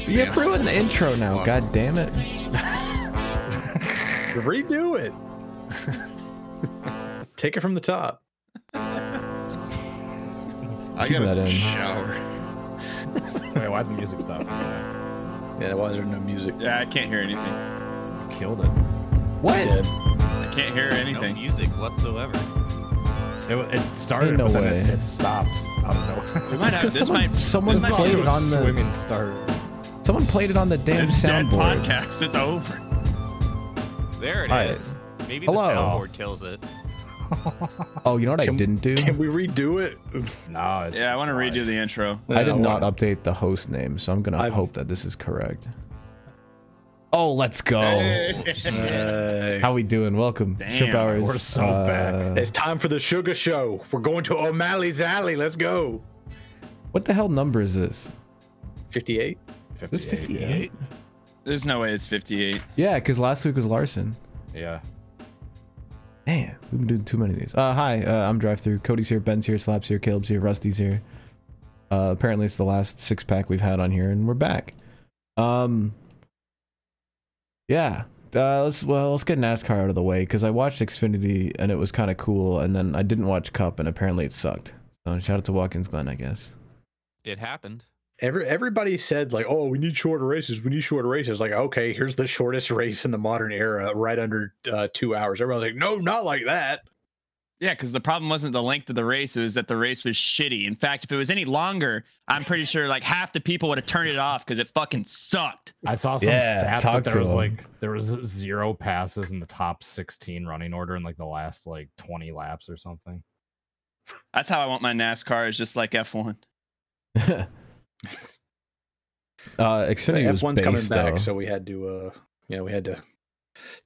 You have to ruin the intro now. God damn it. Redo it. Take it from the top. I Keep that gotta in. shower. Wait, why'd the music stop? Yeah, why is there no music? Yeah, I can't hear anything. You killed it. What? It's dead. I can't hear No anything. music whatsoever. It started, Ain't no but then way. it stopped. I don't know. We might have Because this. someone might played be it on the swimming start. someone played it on the damn It's dead soundboard. podcast. It's over. There it All right. is. Maybe Hello. the soundboard kills it. Oh, you know what I didn't do? Can we redo it? No, it's, Yeah, I want to redo the intro. I did not update the host name, so I'm gonna hope that this is correct. Oh, let's go. How we doing? Welcome. Damn, Shrimp Hours. we're so back. It's time for the sugar show. We're going to O'Malley's Alley. Let's go. What the hell number is this? 58. This 58? There's no way it's 58. Yeah, because last week was Larson. Yeah. Damn, we've been doing too many of these. Hi, I'm Drive Through. Cody's here, Ben's here, Slap's here, Caleb's here, Rusty's here. Apparently it's the last 6-pack we've had on here, and we're back. Yeah. Let's get NASCAR out of the way, because I watched Xfinity and it was kind of cool, and then I didn't watch Cup, and apparently it sucked. So shout out to Watkins Glen, I guess. It happened. Everybody said like, oh, we need shorter races. We need shorter races. Like, okay, here's the shortest race in the modern era, right under 2 hours. Everyone's like, no, not like that. Yeah, because the problem wasn't the length of the race. It was that the race was shitty. In fact, if it was any longer, I'm pretty sure like half the people would have turned it off because it fucking sucked. I saw some Yeah, stat talk that to there was him. like 0 passes in the top 16 running order in like the last like 20 laps or something. That's how I want my NASCAR, is just like F1. Xfinity was F1's coming based, back, though. so we had to, we had to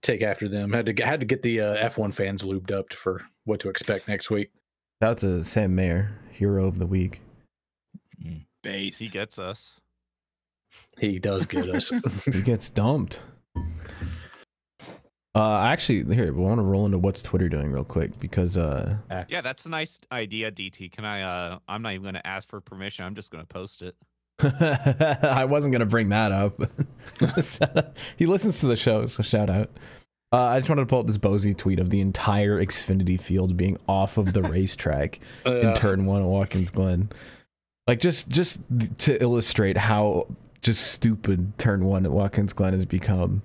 take after them. Had to get the F1 fans lubed up for what to expect next week. Shout out to Sam Mayer, hero of the week. Base. He gets us. He does get us. He gets dumped. Actually, here, we want to roll into what's Twitter doing real quick, because Yeah, that's a nice idea, DT. Can I I'm not even gonna ask for permission. I'm just gonna post it. I wasn't gonna bring that up. He listens to the show, so shout out. I just wanted to pull up this Bozy tweet of the entire Xfinity field being off of the racetrack in turn 1 at Watkins Glen. Like just to illustrate how just stupid turn 1 at Watkins Glen has become.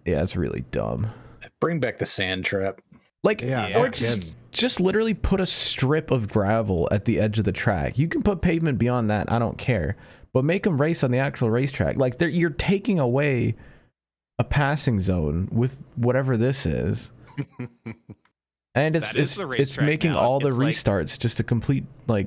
Yeah, it's really dumb. Bring back the sand trap. Like, Yeah, or no kidding. just literally put a strip of gravel at the edge of the track. You can put pavement beyond that, I don't care. But make them race on the actual racetrack. Like, you're taking away a passing zone with whatever this is. And That is the it's racetrack making now. all the It's like- restarts just a complete, like,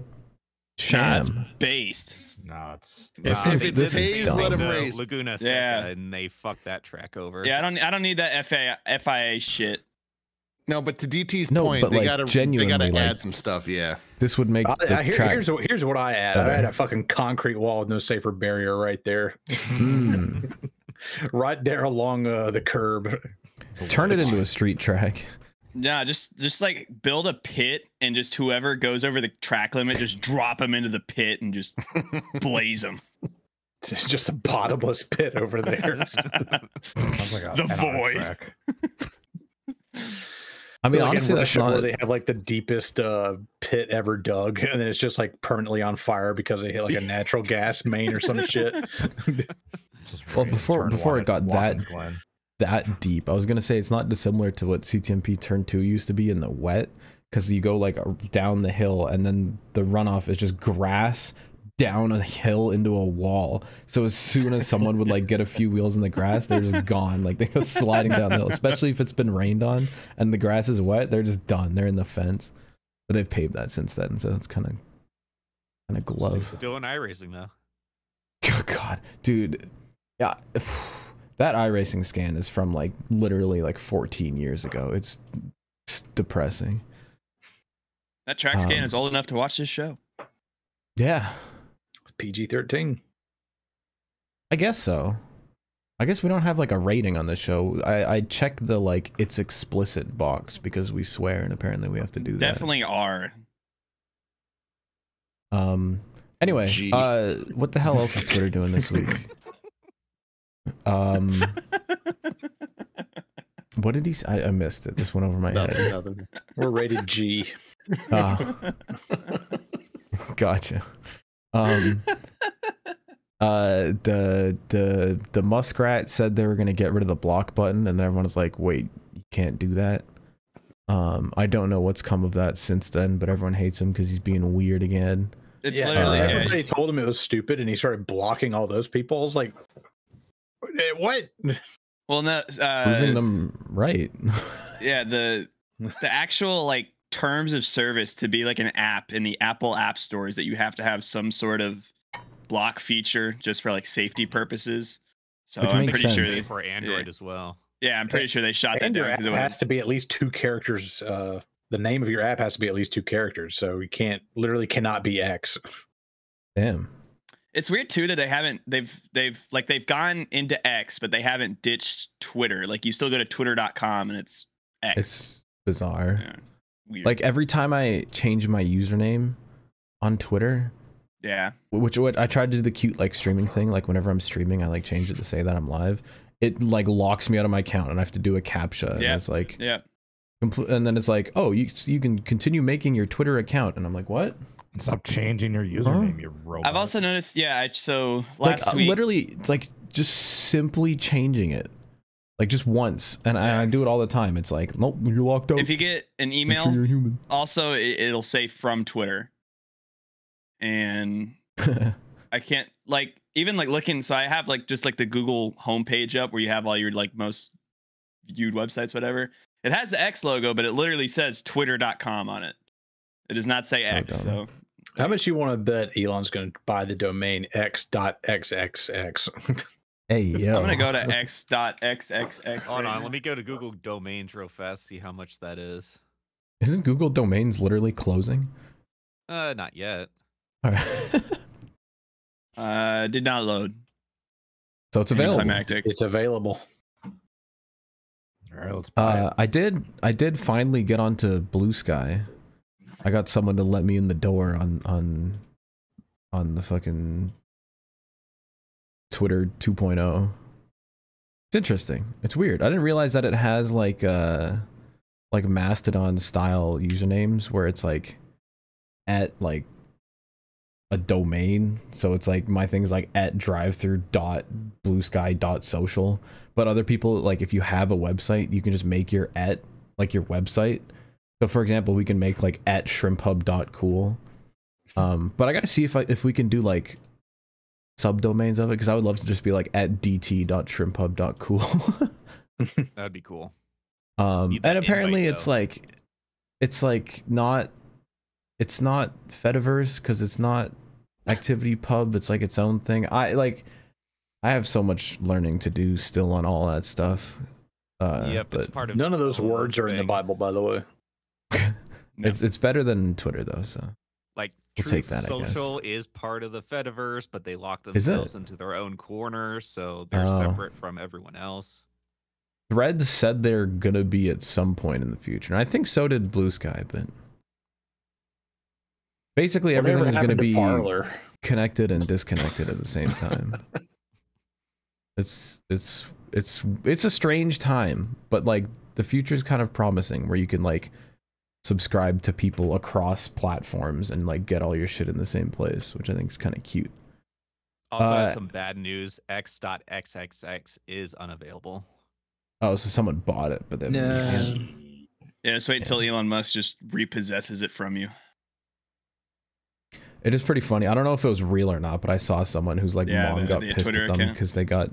Nah, it's sham. based. No, it's Nah, If it's this is phase, dumb. let him the race. Laguna Seca, Yeah. and they fucked that track over. Yeah, I don't need that FIA shit. No, but to DT's No, point, but, they like, gotta genuinely, like- add some stuff. Yeah. This would make the track... Here's what I add. I had a fucking concrete wall with no safer barrier right there. Mm. Right there along the curb. Turn it into a street track. Nah, just like build a pit and just whoever goes over the track limit, just drop them into the pit and just blaze them. It's just a bottomless pit over there. sounds like The an odd void. track. I mean, Like in honestly, that's Russia, not... where they have like the deepest pit ever dug, and then it's just like permanently on fire because they hit like a natural gas main or some shit. Just Well, right, before turn it got one at Watkins Glen. that deep, I was gonna say it's not dissimilar to what CTMP turn 2 used to be in the wet, because you go like down the hill and then the runoff is just grass down a hill into a wall. So as soon as someone would like get a few wheels in the grass, they're just gone. Like they go sliding down the hill, especially if it's been rained on and the grass is wet. They're just done. They're in the fence. But they've paved that since then, so it's kind of glove. Still in iRacing though. God, dude, yeah. That iRacing scan is from like literally like 14 years ago. It's depressing. That track scan is old enough to watch this show. Yeah, It's PG-13. I guess so. I guess we don't have like a rating on the show. I check the like it's explicit box because we swear and apparently we have to do that. Definitely are. Anyway, Gee. what the hell else is Twitter doing this week? What did he say? I missed it. This went over my head. Nothing. We're rated G. Oh. Gotcha. The muskrat said they were gonna get rid of the block button, and everyone was like, "Wait, you can't do that." I don't know what's come of that since then, but everyone hates him because he's being weird again. It's Yeah, literally everybody told him it was stupid, and he started blocking all those people. I was like, what? well, no, Proving them right. yeah, the actual like terms of service to be like an app in the Apple app stores that you have to have some sort of block feature just for like safety purposes. So Which I'm makes pretty sure sense. they, For Android as well. yeah, I'm pretty sure they shot that And your down app because it has was to be at least 2 characters. The name of your app has to be at least 2 characters, so you literally cannot be X. Damn. It's weird too that they've gone into X, but they haven't ditched Twitter. Like you still go to twitter.com and it's X. It's bizarre. Yeah, weird. Like every time I change my username on Twitter, yeah. which I tried to do the cute like streaming thing, like whenever I'm streaming I like change it to say that I'm live, it like locks me out of my account and I have to do a captcha, and Yeah. it's like Yeah. and then it's like, oh, you can continue making your Twitter account, and I'm like, what? Stop changing your username, you robot. I've also noticed, yeah, so Like last week, literally like just simply changing it, like just once, and I do it all the time. It's like, nope, you're locked out. if you get an Make email, sure you're human. also it'll say from Twitter. And I can't like even like looking, so I have like just like the Google homepage up where you have all your like most viewed websites, whatever. It has the X logo, but it literally says twitter.com on it. It does not say So X. dumb. So How much you want to bet Elon's going to buy the domain x.xxx? Hey yo, I'm gonna go to x.xxx. Hold on, let me go to Google Domains real fast, see how much that is. Isn't Google Domains literally closing? Not yet. All right. Did not load. So it's available. Climactic. It's available. All right, let's buy it. I did finally get onto Blue Sky. I got someone to let me in the door on the fucking Twitter 2.0. It's interesting. It's weird. I didn't realize that it has like Mastodon style usernames where it's like at like a domain. So it's like my thing's like at drivethrough.bluesky.social. But other people, like if you have a website, you can just make your at like your website. So for example, we can make like at shrimphub.cool. But I gotta see if we can do like subdomains of it, because I would love to just be like at dt.shrimphub.cool. That'd be cool. And that apparently invite, it's not Fediverse because it's not Activity Pub. It's like its own thing. I have so much learning to do still on all that stuff. Yep, it's but part of None of those the whole words are in the thing. Bible, by the way. No. it's better than Twitter though. So Like We'll take Truth that, I guess. Social is part of the Fediverse, but they lock Is it? themselves into their own corner, so they're Oh. separate from everyone else. Threads said they're gonna be at some point in the future, and I think so did Blue Sky. But basically, everything Whatever is gonna happened to be Parler? connected and disconnected at the same time. It's a strange time, but like the future is kind of promising, where you can like subscribe to people across platforms and like get all your shit in the same place, which I think is kind of cute. Also, I Uh, have some bad news. X.xxx is unavailable. Oh, so someone bought it, but then No. Yeah, just wait until Elon Musk just repossesses it from you. it is pretty funny. I don't know if it was real or not, but I saw someone whose like Yeah, mom got the pissed Twitter at them account. because they got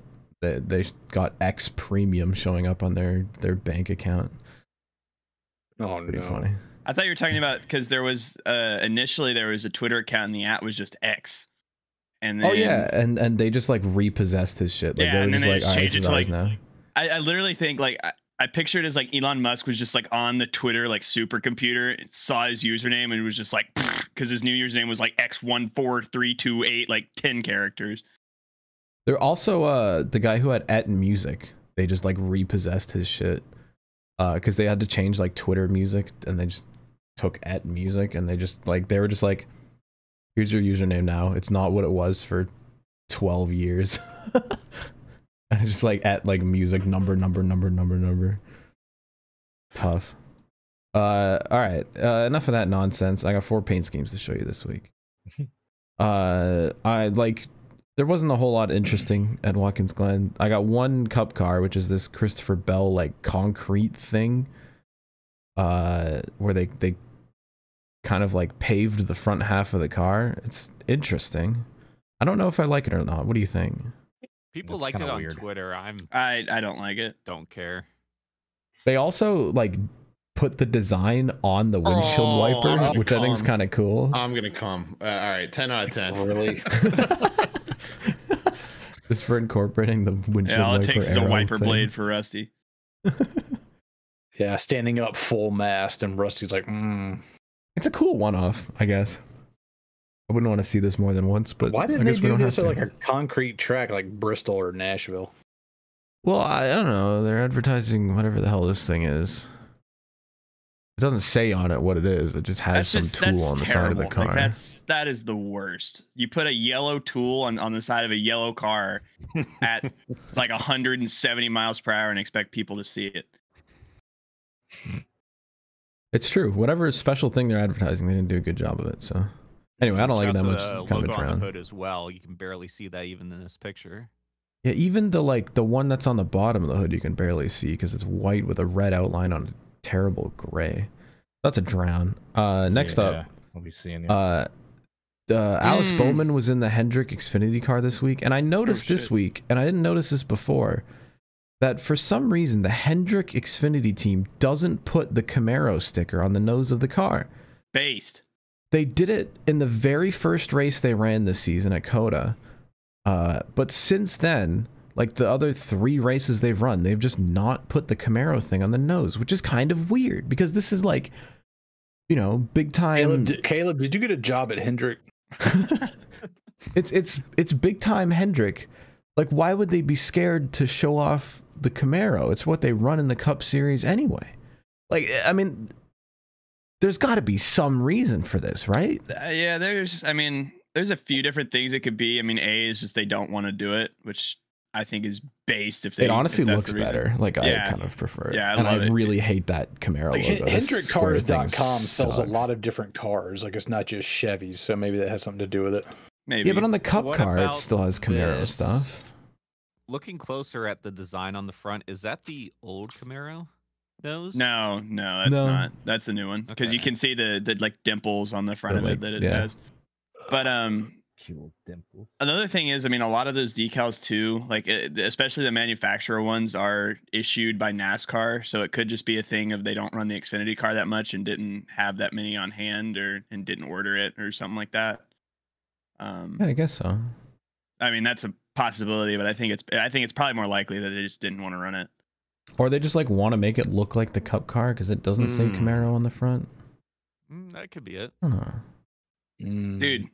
X premium showing up on their bank account. Oh Pretty no. funny. I thought you were talking about because there was initially there was a Twitter account and the app was just X. And then, Oh yeah, and they just like repossessed his shit. Like Yeah, they were and then just they like, just all right, changed this it is to, ours like, now. I literally think like I pictured it as like Elon Musk was just like on the Twitter like supercomputer, saw his username and was just like because his new username was like X14328, like 10 characters. They're also the guy who had at music. They just like repossessed his shit because they had to change like Twitter music, and they just took at music and they were just like, Here's your username now. It's not what it was for 12 years. And it's just like at like music number. Tough. All right. Enough of that nonsense. I got 4 paint schemes to show you this week. There wasn't a whole lot interesting at Watkins Glen. I got one cup car, which is this Christopher Bell like concrete thing, where they kind of like paved the front half of the car. It's interesting. I don't know if I like it or not. What do you think? People It's liked it kinda on weird. Twitter. I don't like it. Don't care. They also like put the design on the windshield Oh, wiper, I'm which I think is calm. kind of cool. I'm gonna come. All right, 10 out of 10. Really? Just for incorporating the windshield Yeah, all it wiper takes is a arrow wiper thing. blade for Rusty. Yeah, standing up full mast, and Rusty's like, It's a cool one-off, I guess. I wouldn't want to see this more than once, but why I didn't they guess we do don't this have at to. like a concrete track like Bristol or Nashville? Well, I don't know. They're advertising whatever the hell this thing is. It doesn't say on it what it is. It just has That's some tool on the side of the car. Like, that is the worst. You put a yellow tool on the side of a yellow car at like 170 miles per hour and expect people to see it. It's true. Whatever special thing they're advertising, they didn't do a good job of it. So anyway, I don't like it that much. It's kind of a logo on the drown. hood as well. You can barely see that even in this picture. Yeah, even the one that's on the bottom of the hood you can barely see because it's white with a red outline on a terrible gray. That's a drown. Next up, we'll be seeing you. Alex Bowman was in the Hendrick Xfinity car this week, and I noticed this shit. week, and I didn't notice this before, that for some reason the Hendrick Xfinity team doesn't put the Camaro sticker on the nose of the car. Based. They did it in the very first race they ran this season at Coda. But since then, like the other 3 races they've run, they've just not put the Camaro thing on the nose, which is kind of weird because this is like, you know, big time. Caleb, did you get a job at Hendrick? It's big time Hendrick. Like, why would they be scared to show off the Camaro? It's what they run in the Cup Series anyway. Like, I mean, there's got to be some reason for this, right? Yeah, there's a few different things it could be. I mean, A is just they don't want to do it, which I think is based if they. It honestly if that's looks the reason. better. Like, Yeah. I kind of prefer it. Yeah, I and love I it. really hate that Camaro Like, logo. This square thing HendrickCars.com sells a sucks. lot of different cars. Like, it's not just Chevys, so maybe that has something to do with it. Maybe. Yeah, but on the Cup What car, it about still has Camaro this? stuff. Looking closer at the design on the front, is that the old Camaro nose? No, that's No. not. That's a new one because you Okay. can see the like dimples on the front The, of it like, that it yeah. has. But Cute little dimples. another thing is, I mean, a lot of those decals too, like especially the manufacturer ones, are issued by NASCAR, so it could just be a thing of they don't run the Xfinity car that much and didn't have that many on hand, and didn't order it or something like that. Yeah, I guess so. I mean, that's a possibility, but I think it's probably more likely that they just didn't want to run it. Or they just like want to make it look like the Cup car because it doesn't say Camaro on the front. That could be it. I don't know. Dude,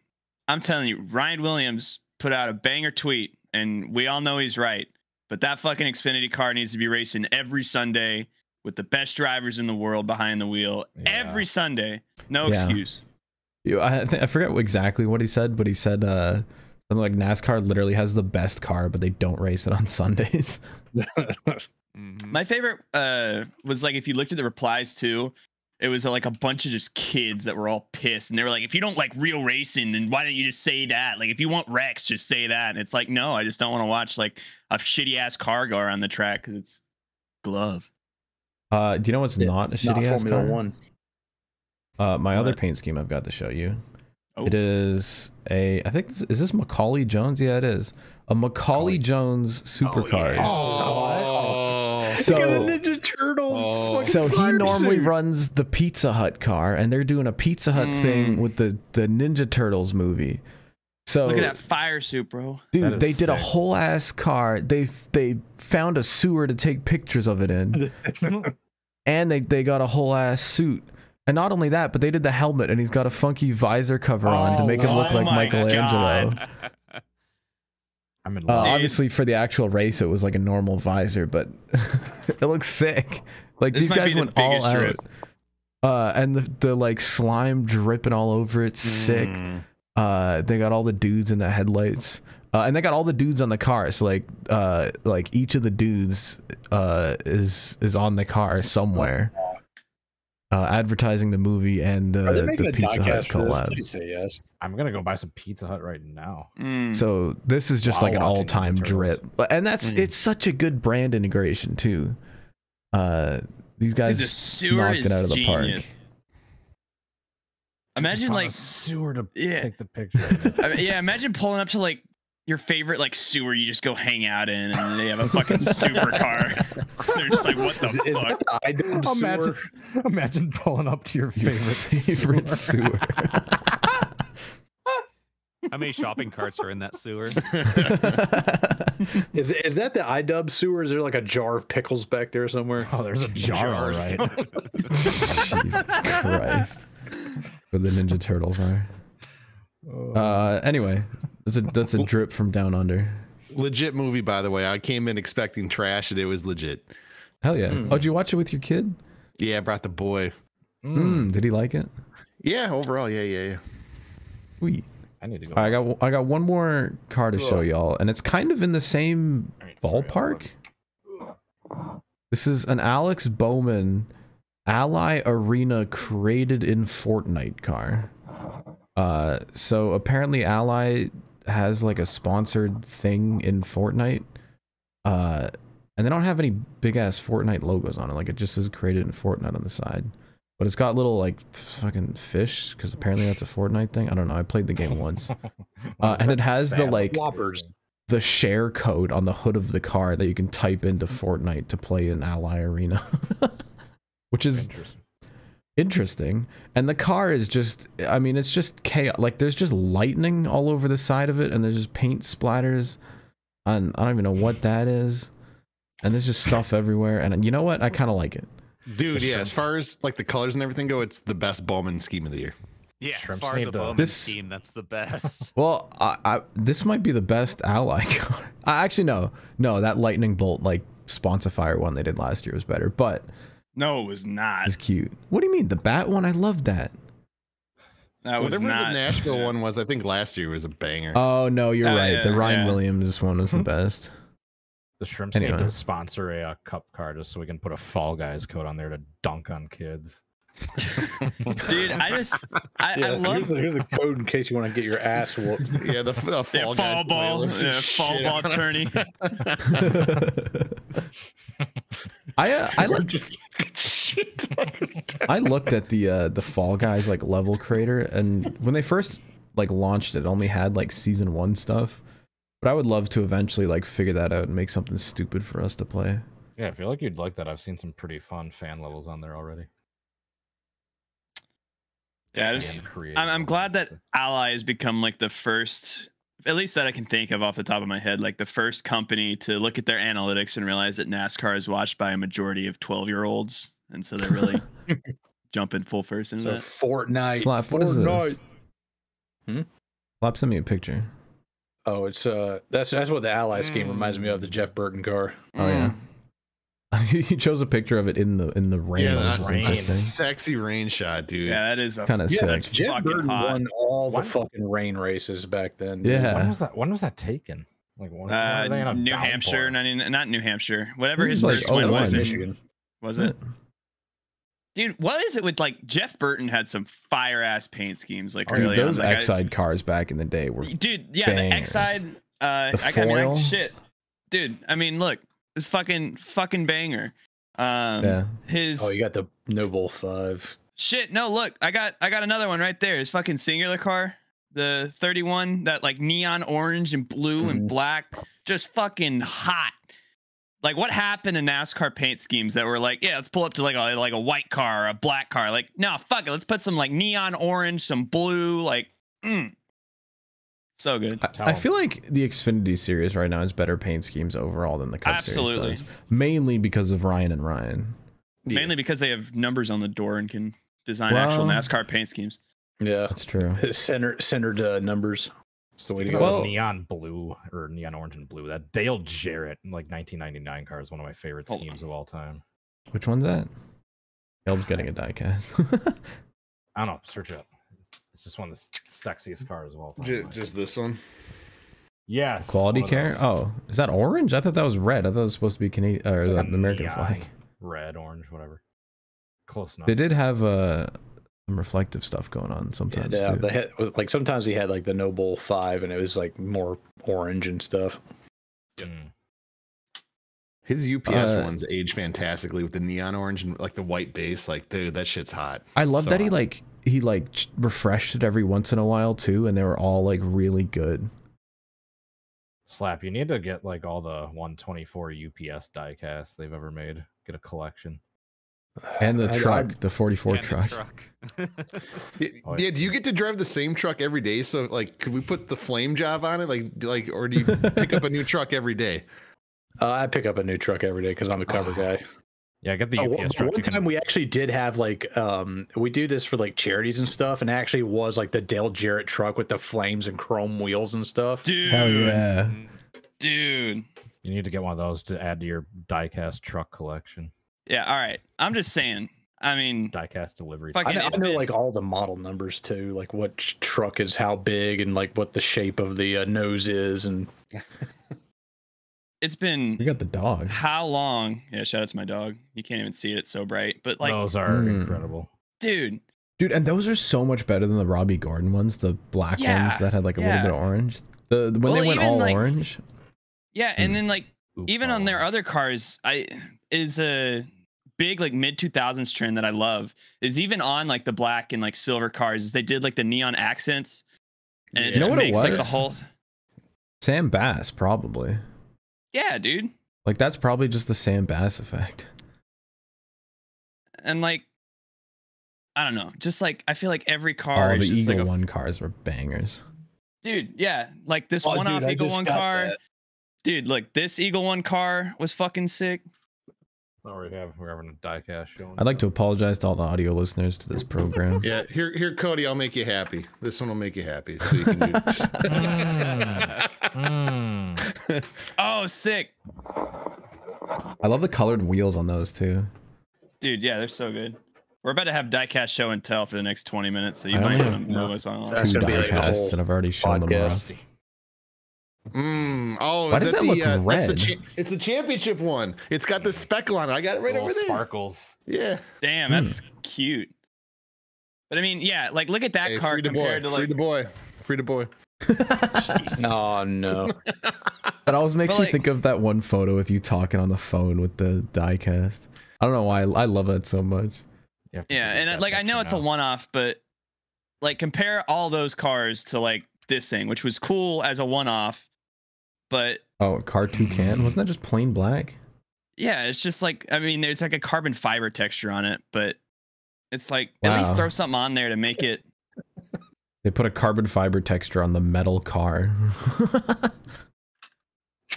I'm telling you, Ryan Williams put out a banger tweet, and we all know he's right. But that fucking Xfinity car needs to be racing every Sunday with the best drivers in the world behind the wheel. Yeah. Every Sunday. No Yeah. excuse. I forget exactly what he said, but he said something like NASCAR literally has the best car, but they don't race it on Sundays. Mhm. My favorite was like, if you looked at the replies too, it was like a bunch of just kids that were all pissed, and they were like, if you don't like real racing, then why don't you just say that? Like, if you want Rex, just say that. And it's like, no, I just don't want to watch like a shitty ass car go around the track because it's glove. Do you know what's not a shitty Not ass Formula car? One. My other What? paint scheme I've got to show you. Oh. It is I think, is this Macaulay Jones? Yeah, it is. A Macaulay Jones supercars. yeah. Oh, So- Look at the Ninja Turtles. Oh. fucking So he fire normally suit. runs the Pizza Hut car, and they're doing a Pizza Hut thing with the Ninja Turtles movie. So Look at that fire suit, bro. That dude, is they did a sick. whole ass car. They found a sewer to take pictures of it in, and they got a whole ass suit. And not only that, but they did the helmet, and he's got a funky visor cover on to make him look oh like my Michelangelo. God. I'm in love. Obviously, for the actual race, it was like a normal visor, but it looks sick. Like This these might guys be the went all biggest out. drip. And the like slime dripping all over it's sick. They got all the dudes in the headlights. And they got all the dudes on the car. So like each of the dudes is on the car somewhere. Advertising the movie and Are they the making a Pizza Hut diecast for this? collab. Please say yes. I'm gonna go buy some Pizza Hut right now. So this is just While like an watching all-time Ninja Turtles. drip, and that's it's such a good brand integration too. These guys Dude, the sewer knocked is it out of the genius. park. Imagine like sewer to yeah. take the picture. Of it. I mean, yeah, imagine pulling up to like your favorite like sewer you just go hang out in, and they have a fucking supercar. They're just like, what the Is fuck? that the iDub Imagine, sewer? imagine pulling up to your favorite Favorite sewer. sewer. How many shopping carts are in that sewer? Is that the iDub sewer? Is there like a jar of pickles back there somewhere? Oh, there's a jar, all Jars. right. Jesus Christ. Where the Ninja Turtles are. Anyway, that's a drip from down under. Legit movie, by the way. I came in expecting trash, and it was legit. Hell yeah. Oh, did you watch it with your kid? Yeah, I brought the boy. Did he like it? Yeah, overall, yeah. Sweet. I need to go. I got one more car to show y'all, and it's kind of in the same ballpark. This is an Alex Bowman Ally Arena created in Fortnite car. So apparently Ally has like a sponsored thing in Fortnite. And they don't have any big ass Fortnite logos on it. Like it just says created in Fortnite on the side. But it's got little like fucking fish because apparently that's a Fortnite thing. I don't know. I played the game once. And it has the like Whoppers. the share code on the hood of the car that you can type into Fortnite to play in Ally Arena. Which is interesting. And the car is just, I mean, it's just chaos. Like there's just lightning all over the side of it, and there's just paint splatters. And I don't even know what that is. And there's just stuff everywhere. And you know what? I kind of like it. Dude, yeah, as far as like the colors and everything go, it's the best Bowman scheme of the year. Yeah, as Shrimps far as need a to- Bowman This- scheme, that's the best. Well, this might be the best Ally car. Actually, no, that lightning bolt like Sponsify one they did last year was better, but No, it was not. it's cute. What do you mean the bat one? I love that. That was Whatever not the Nashville one was, I think last year was a banger. Oh no, you're Oh, right. yeah, The Ryan yeah. Williams one was the best. The Shrimps Anyway. need to sponsor a cup car just so we can put a Fall Guys code on there to dunk on kids. Dude, I Yeah, love here's a code in case you want to get your ass whooped. Yeah, the Fall yeah, Guys fall ball, playlist yeah, is fall shit ball on it. tourney. I like Just shit. I looked at the Fall Guys like level creator, and when they first like launched it only had like season 1 stuff. But I would love to eventually like figure that out and make something stupid for us to play. Yeah, I feel like you'd like that. I've seen some pretty fun fan levels on there already. Yeah, And creative I'm glad that levels. Ally has become like the first, at least that I can think of off the top of my head, like the first company to look at their analytics and realize that NASCAR is watched by a majority of 12-year-olds, and so they're really jumping full first into So that. Fortnite. Slap, what is this? Hmm? Slap, send me a picture. Oh, it's that's what the Ally scheme reminds me of, the Jeff Burton car. Oh yeah. You chose a picture of it in the rain. Yeah, which that's was rain. a interesting. sexy rain shot, dude. Yeah, that is a Kinda Yeah, sick. that's Jeff fucking Burton hot. won all the What? fucking rain races back then. dude. Yeah. When was that taken? Like when were they in a New downpour? Hampshire, not New Hampshire, whatever This his is first like win 01. was. In, Michigan. was it? Dude, what is it with like Jeff Burton had some fire ass paint schemes like Dude, early those on. Like, X-Side cars back in the day were dude, yeah, bangers. the X-Side. The I mean, foil? shit, dude. I mean, look, it's fucking banger. yeah. His Oh, you got the Noble 5. shit. No, look, I got another one right there. His fucking singular car, the 31, that like neon orange and blue and black, just fucking hot. Like, what happened to NASCAR paint schemes that were like, yeah, let's pull up to like a white car or a black car? Like, no, fuck it, let's put some like neon orange, some blue, like, so good. I feel like the Xfinity series right now is better paint schemes overall than the Cup Absolutely. series does. Mainly because of Ryan and Ryan. Yeah. Mainly because they have numbers on the door and can design actual Well- NASCAR paint schemes. Yeah. That's true. Centered numbers. That's the way to Speaking go. of Well- neon blue or neon orange and blue, that Dale Jarrett like 1999 car is one of my favorite Hold schemes of all time. Which one's that? Elb's getting a diecast. I don't know. Search it up. It's just one of the sexiest cars of all time. Just this one. Yes. Quality care. Oh, is that orange? I thought that was red. I thought it was supposed to be Canadian or It's the like a American neon flag. Red, orange, whatever. Close enough. They did have some reflective stuff going on sometimes. Yeah, too. they had, like sometimes he had like the Noble 5 and it was like more orange and stuff. Mm. His UPS ones age fantastically with the neon orange and like the white base. Like, dude, that shit's hot. I love So that hot. he refreshed it every once in a while too, and they were all like really good. Slap, you need to get like all the 124 UPS diecasts they've ever made. Get a collection. And the truck, the 44 And the truck. Yeah, do you get to drive the same truck every day? So like, could we put the flame job on it? Like, or do you pick up a new truck every day? I pick up a new truck every day because I'm a cover guy. Yeah, get the UPS truck. One time we actually did have like we do this for like charities and stuff, and it actually was like the Dale Jarrett truck with the flames and chrome wheels and stuff. Dude. Hell yeah. Dude. You need to get one of those to add to your diecast truck collection. Yeah, all right. I'm just saying. I mean, Diecast delivery. fucking, I it's know been- like all the model numbers too, like what truck is how big and like what the shape of the nose is, and it's been We got the dog. how long? Yeah, shout out to my dog. You can't even see it, it's so bright. But like, Those are incredible. dude, Dude, and those are so much better than the Robbie Gordon ones, the black Yeah, ones that had like a little yeah. bit of orange. When Well, they went even, all like- orange. yeah, and then like Oops, even on all their orange. other cars, is a big like mid 2000s trend that I love is even on like the black and like silver cars is they did like the neon accents, and it You just know what it makes like the was? whole. Sam Bass, probably. Yeah, dude, Like that's probably just the Sam Bass effect. and like I don't know, just like I feel like every car Oh, is the just Eagle like a One cars were bangers. dude. Yeah, like this Oh, one off dude, I Eagle just One got car. that. Dude, look, this Eagle One car was fucking sick. Oh, we're having a diecast show. I'd like to apologize to all the audio listeners to this program. Yeah, here, Cody, I'll make you happy. This one will make you happy. So you can do this. Oh, sick. I love the colored wheels on those too. Dude, yeah, they're so good. We're about to have diecast show and tell for the next 20 minutes, so you I might only want to move us on. That's Two gonna be like a diecasts, whole and I've already shown them podcast. off. Oh, Why is does that that look that's the red? it's the championship one. It's got the speckle on it. I got it right over there. Sparkles. Yeah. Damn, that's cute. But I mean, yeah, like look at that Hey, car free the boy. compared to Free like the boy. Free the boy. oh no, That always makes But, me like- think of that one photo with you talking on the phone with the diecast. I don't know why I love that so much. You have to yeah, delete and that like I picture know it's a now. one-off, but like compare all those cars to like this thing, which was cool as a one-off, but Oh, car toucan? Wasn't that just plain black? yeah, it's just like I mean, there's like a carbon fiber texture on it, but it's like at least Wow. throw something on there to make it. They put a carbon fiber texture on the metal car.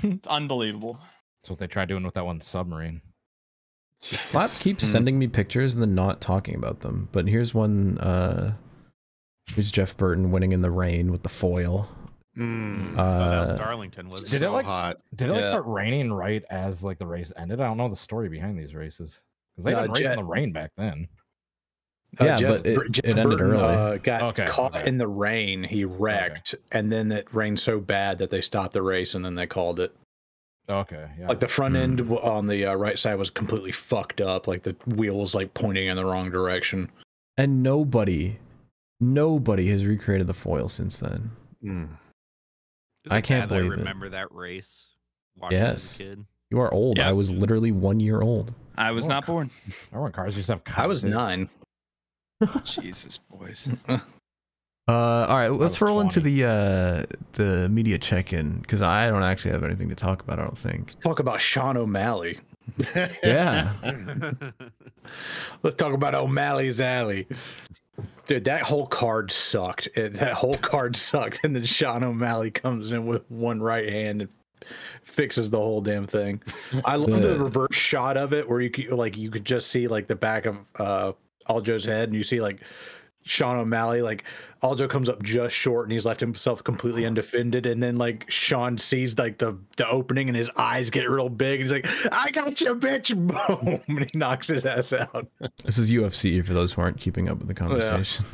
It's unbelievable. That's what they tried doing with that one submarine. Flap keeps sending me pictures and then not talking about them. But here's one. Here's Jeff Burton winning in the rain with the foil. That was Uh, Darlington, was Did it, So like- hot. Did it like Yeah. start raining right as like the race ended? I don't know the story behind these races because they No, didn't race Jet- in the rain back then. Yeah, but it ended early. Got Okay, caught okay. in the rain. He wrecked, and then it rained so bad that they stopped the race, and then they called it. Okay, yeah. Like the front end on the right side was completely fucked up. Like the wheel was like pointing in the wrong direction. And nobody has recreated the foil since then. Is I it can't bad that believe it. I remember that race. Watching it as Yes. a kid. You are old. Yep. I was literally 1 year old. I was Oh, not born. Remember when cars used to have I was cockpits? 9. Jesus, boys. All right, let's was roll into 20. the media check-in because I don't actually have anything to talk about. I don't think. Let's talk about Sean O'Malley. Yeah. Let's talk about O'Malley's Alley. Dude, that whole card sucked. That whole card sucked. And then Sean O'Malley comes in with one right hand and fixes the whole damn thing. I love the reverse shot of it where you could just see like the back of Aljo's head and you see like Sean O'Malley, like Aljo comes up just short and he's left himself completely undefended, and then like Sean sees like the opening and his eyes get real big and he's like, I got you, bitch. Boom, and he knocks his ass out. This is UFC for those who aren't keeping up with the conversation.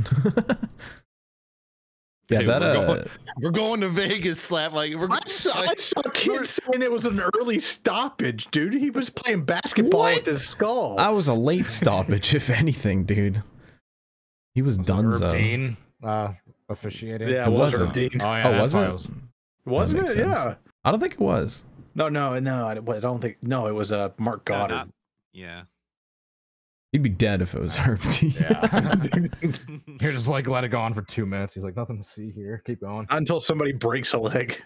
Yeah, Hey, that we're going to Vegas. Slap like I saw kids saying it was an early stoppage, dude. He was playing basketball What? with his skull. I was a late stoppage, if anything, dude. He was done. Herb Dean officiating. Yeah, It it was wasn't. Herb Dean. Oh yeah, Oh, that's was why it? I was. Wasn't makes it? sense. Yeah. I don't think it was. No, I don't think. No, it was Mark No, Goddard. not- yeah. He'd be dead if it was Herb Dean. Yeah. You're just like, let it go on for 2 minutes. He's like, nothing to see here. Keep going. Until somebody breaks a leg.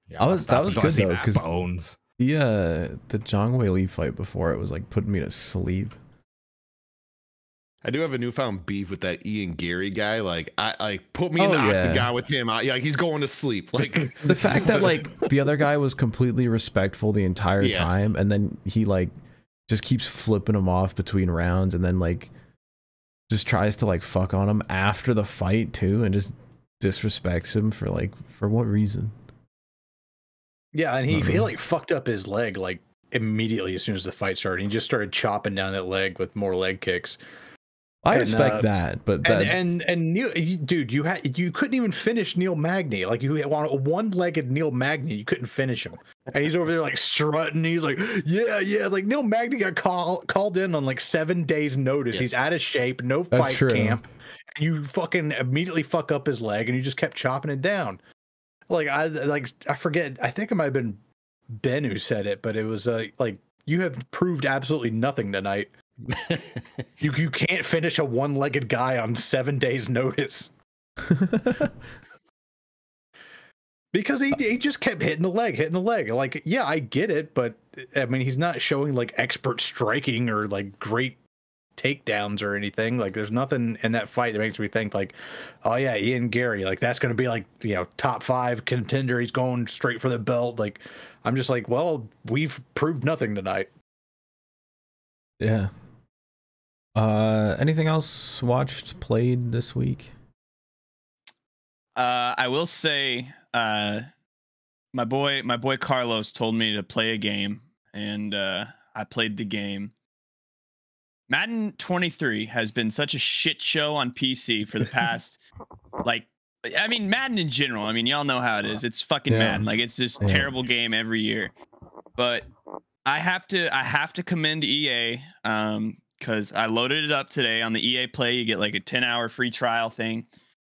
Yeah, that was good though, because bones. the Zhang Weili fight before it was like putting me to sleep. I do have a newfound beef with that Ian Gary guy. Like, put me in Oh, the yeah. octagon with him. He's going to sleep. Like, The fact that like the other guy was completely respectful the entire Yeah. time, and then he like just keeps flipping him off between rounds, and then like just tries to like fuck on him after the fight too, and just disrespects him for what reason? Yeah, and he like fucked up his leg like immediately as soon as the fight started. He just started chopping down that leg with more leg kicks. I And, respect that, but that And Neil, dude, you couldn't even finish Neil Magny. Like you want a one-legged Neil Magny, you couldn't finish him. And he's over there like strutting. He's like, yeah. Like Neil Magny got called in on like 7 days notice. Yeah. He's out of shape, no That's fight true. camp. And you fucking immediately fuck up his leg, and you just kept chopping it down. I forget. I think it might have been Ben who said it, but it was like you have proved absolutely nothing tonight. You can't finish a one-legged guy on 7 days notice because he just kept hitting the leg. Like, yeah, I get it, but I mean, he's not showing like expert striking or like great takedowns or anything. Like, there's nothing in that fight that makes me think like, oh yeah, Ian Gary, like that's going to be like, top 5 contender. He's going straight for the belt. Like, I'm just like, well, we've proved nothing tonight. yeah. Anything else played this week? I will say, my boy Carlos told me to play a game, and I played the game. Madden 23 has been such a shit show on PC for the past, Madden in general. I mean, y'all know how it is. It's fucking Madden. Like, it's just terrible game every year. But I have to commend EA, because I loaded it up today on the EA Play. You get like a 10-hour free trial thing,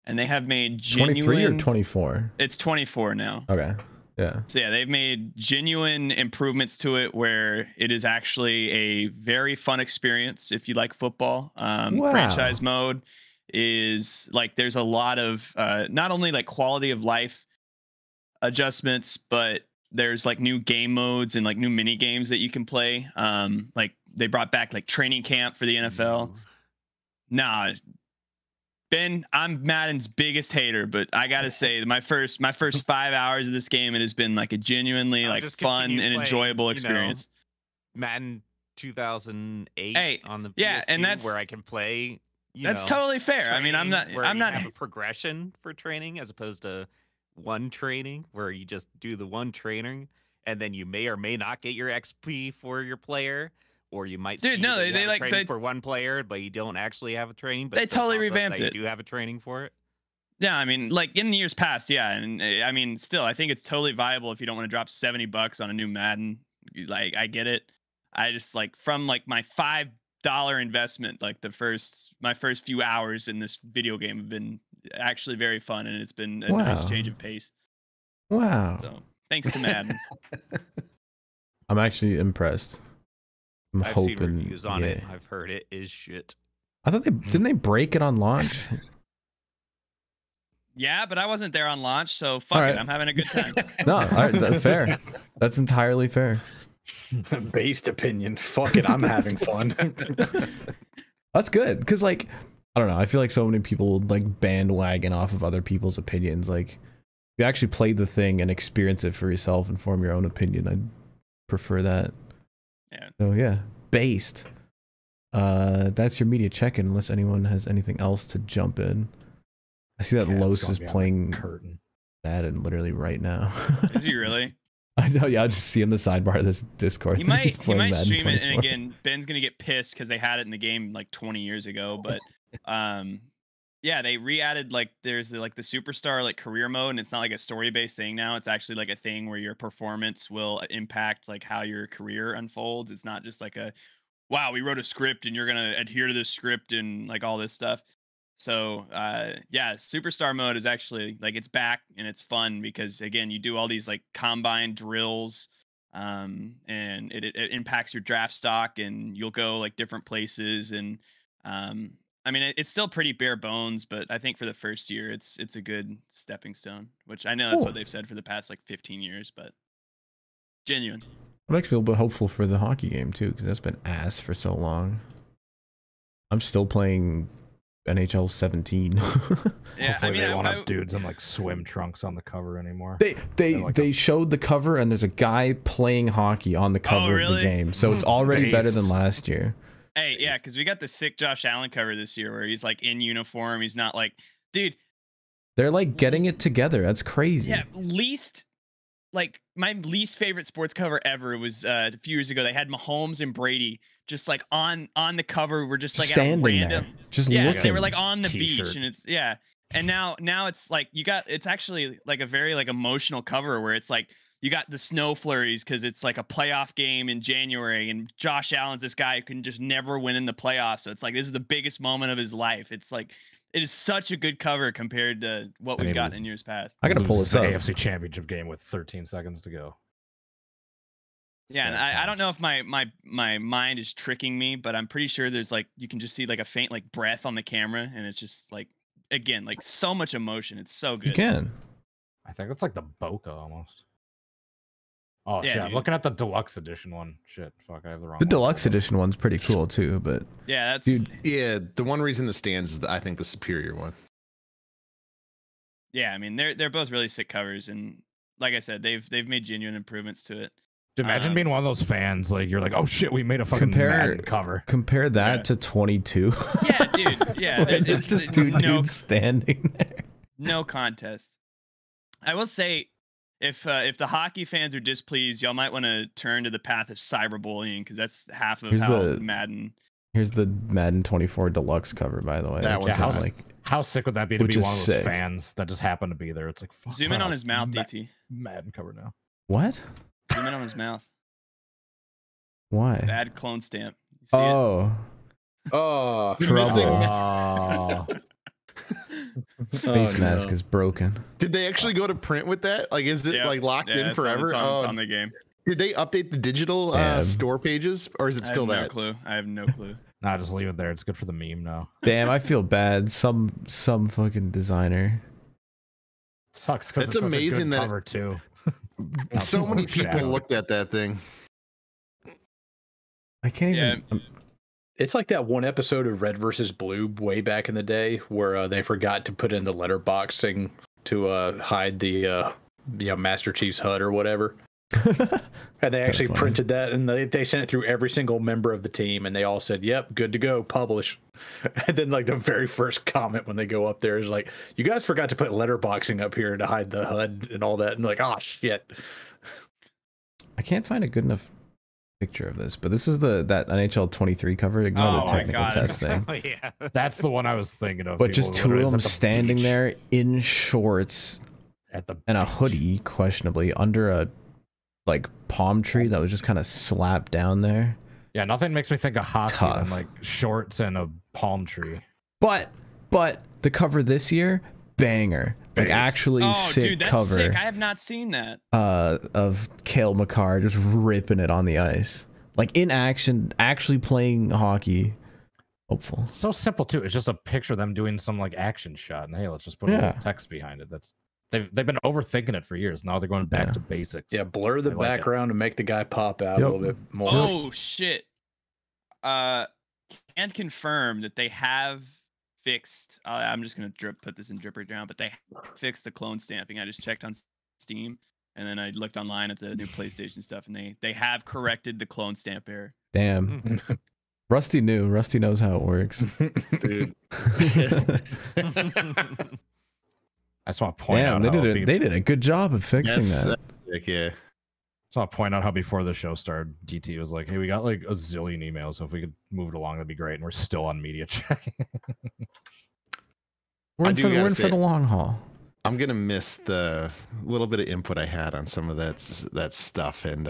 and they have made genuine. 23 or 24? It's 24 now. Okay. Yeah. So yeah, they've made genuine improvements to it where it is actually a very fun experience if you like football. Wow. Franchise mode is like, there's a lot of not only like quality of life adjustments, but there's like new game modes and like new mini games that you can play. Like they brought back like training camp for the NFL. Nah, Ben, I'm Madden's biggest hater, but I gotta say, my first 5 hours of this game, it has been like a genuinely like just fun continue and playing, enjoyable experience. Madden 2008 Hey, on the PS2, yeah, and that's where I can play. That's totally fair. I mean, I'm not have a progression for training as opposed to one training where you just do the one training and then you may or may not get your XP for your player, or you might see that you have a training for one player but you don't actually have a training. But they totally revamped it. You do have a training for it. Yeah, I mean, like in the years past, yeah, and I mean, still, I think it's totally viable if you don't want to drop $70 on a new Madden. Like, I get it. I just like from like my $5 investment, like my first few hours in this video game have been actually very fun, and it's been a nice change of pace. Wow. So thanks to Madden. I'm actually impressed. I've seen reviews on it. I've heard it is shit. I thought didn't they break it on launch? Yeah, but I wasn't there on launch, so fuck it. I'm having a good time. No, all right, that's fair. That's entirely fair. Based opinion. Fuck it, I'm having fun. That's good, because like, I don't know, I feel like so many people would like bandwagon off of other people's opinions. Like, if you actually play the thing and experience it for yourself and form your own opinion, I'd prefer that. Yeah. So yeah, based. That's your media check-in, unless anyone has anything else to jump in. I see that Los is playing curtain. Madden literally right now. Is he really? I know, yeah, I just see on the sidebar of this Discord. He might stream Madden it, 24. and again, Ben's gonna get pissed because they had it in the game like 20 years ago. But yeah, they re-added like there's like the superstar like career mode, and it's not like a story-based thing now. It's actually like a thing where your performance will impact like how your career unfolds. It's not just like a wow, we wrote a script and you're gonna adhere to this script and like all this stuff. So yeah, superstar mode is actually like it's back and it's fun because again, you do all these like combine drills, and it impacts your draft stock, and you'll go like different places. And I mean, it's still pretty bare bones, but I think for the first year, it's a good stepping stone. Which I know that's what they've said for the past like 15 years, but genuine. It makes me a little bit hopeful for the hockey game too, because that's been ass for so long. I'm still playing NHL 17. Yeah, Hopefully I mean, they won't have dudes in like swim trunks on the cover anymore. They showed the cover and there's a guy playing hockey on the cover of the game, so it's already better than last year. Hey, yeah, because we got the sick Josh Allen cover this year where he's like in uniform. He's not like, dude. They're like getting it together. That's crazy. Yeah, like my least favorite sports cover ever was a few years ago. They had Mahomes and Brady just like on the cover. We're just like standing at a random, there, just yeah, looking. they were like on the T-shirt. beach, and it's yeah. And now it's like it's actually like a very like emotional cover where it's like you got the snow flurries because it's like a playoff game in January, and Josh Allen's this guy who can just never win in the playoffs. So it's like this is the biggest moment of his life. It's like it is such a good cover compared to what we've gotten in years past. I gotta pull this up. AFC Championship game with 13 seconds to go. Yeah, and I don't know if my mind is tricking me, but I'm pretty sure there's like you can just see like a faint like breath on the camera, and it's just like again like so much emotion. It's so good. You can. I think it's like the Boca almost. Oh Yeah, shit! I'm dude. looking at the deluxe edition one. Shit, fuck, I have the wrong. The one. deluxe edition one's pretty cool too, but Yeah, that's dude, Yeah, the one reason that stands is I think the superior one. yeah. I mean, they're both really sick covers, and like I said, they've made genuine improvements to it. Dude, imagine being one of those fans, like you're like, oh shit, we made a fucking Madden cover. compare that to 22. Yeah, dude. Yeah, it's just two dudes standing there. No contest. I will say, if the hockey fans are displeased, y'all might want to turn to the path of cyberbullying because that's half of Madden. Here's the Madden 24 deluxe cover, by the way. That one's How sick would that be to Which be is one of those sick. fans that just happen to be there? It's like fuck, Zoom in on his mouth, DT. Madden cover now. What? Zoom in on his mouth. Why? Bad clone stamp. You see Oh, Oh, trouble. Face mask is broken. Did they actually go to print with that? Like, is it Yep. like locked Yeah, in it's forever? It's on the game. Did they update the digital store pages, or is it still I have there? no clue. I have no clue. Nah, just leave it there. It's good for the meme now. Damn, I feel bad. Some fucking designer. Sucks because It's it's amazing that cover too. So many people Shadow. looked at that thing. I can't even. it's like that one episode of Red versus Blue way back in the day where they forgot to put in the letterboxing to hide the Master Chief's HUD or whatever. And they actually funny. printed that, and they sent it through every single member of the team, and they all said, "Yep, good to go, publish." And then, like the very first comment when they go up there is like, "You guys forgot to put letterboxing up here to hide the HUD and all that," and like, "Oh shit." I can't find a good enough picture of this, but this is that NHL 23 cover. Ignore Oh the my technical God. test thing. Oh yeah. That's the one I was thinking of. But People just two literally of them at the standing beach. there in shorts at the and a beach. hoodie, questionably, under a like palm tree that was just kind of slapped down there. Yeah, nothing makes me think of hockey Tough. than like shorts and a palm tree. But the cover this year, banger. Like Base. actually Oh, sick dude, that's cover. sick. I have not seen that. Of Cale Makar just ripping it on the ice. Like in action, actually playing hockey. Hopeful. So simple too. It's just a picture of them doing some like action shot, and hey, let's just put a Yeah. little text behind it. That's they've been overthinking it for years. Now they're going back to basics. Yeah, blur the I like it. background and make the guy pop out Yep. a little bit more. Oh shit. Can confirm that they have fixed. I'm just gonna put this in dripper down, but they fixed the clone stamping. I just checked on Steam, and then I looked online at the new PlayStation stuff, and they have corrected the clone stamp error. Damn. Rusty knew. Rusty knows how it works. Dude. I just want to point out Damn, how they did a good job of fixing that. Sick, yeah. So I'll point out how before the show started, DT was like, "Hey, we got like a zillion emails, so if we could move it along, that'd be great." And we're still on media check. We're in for the long haul. I'm gonna miss the little bit of input I had on some of that stuff. And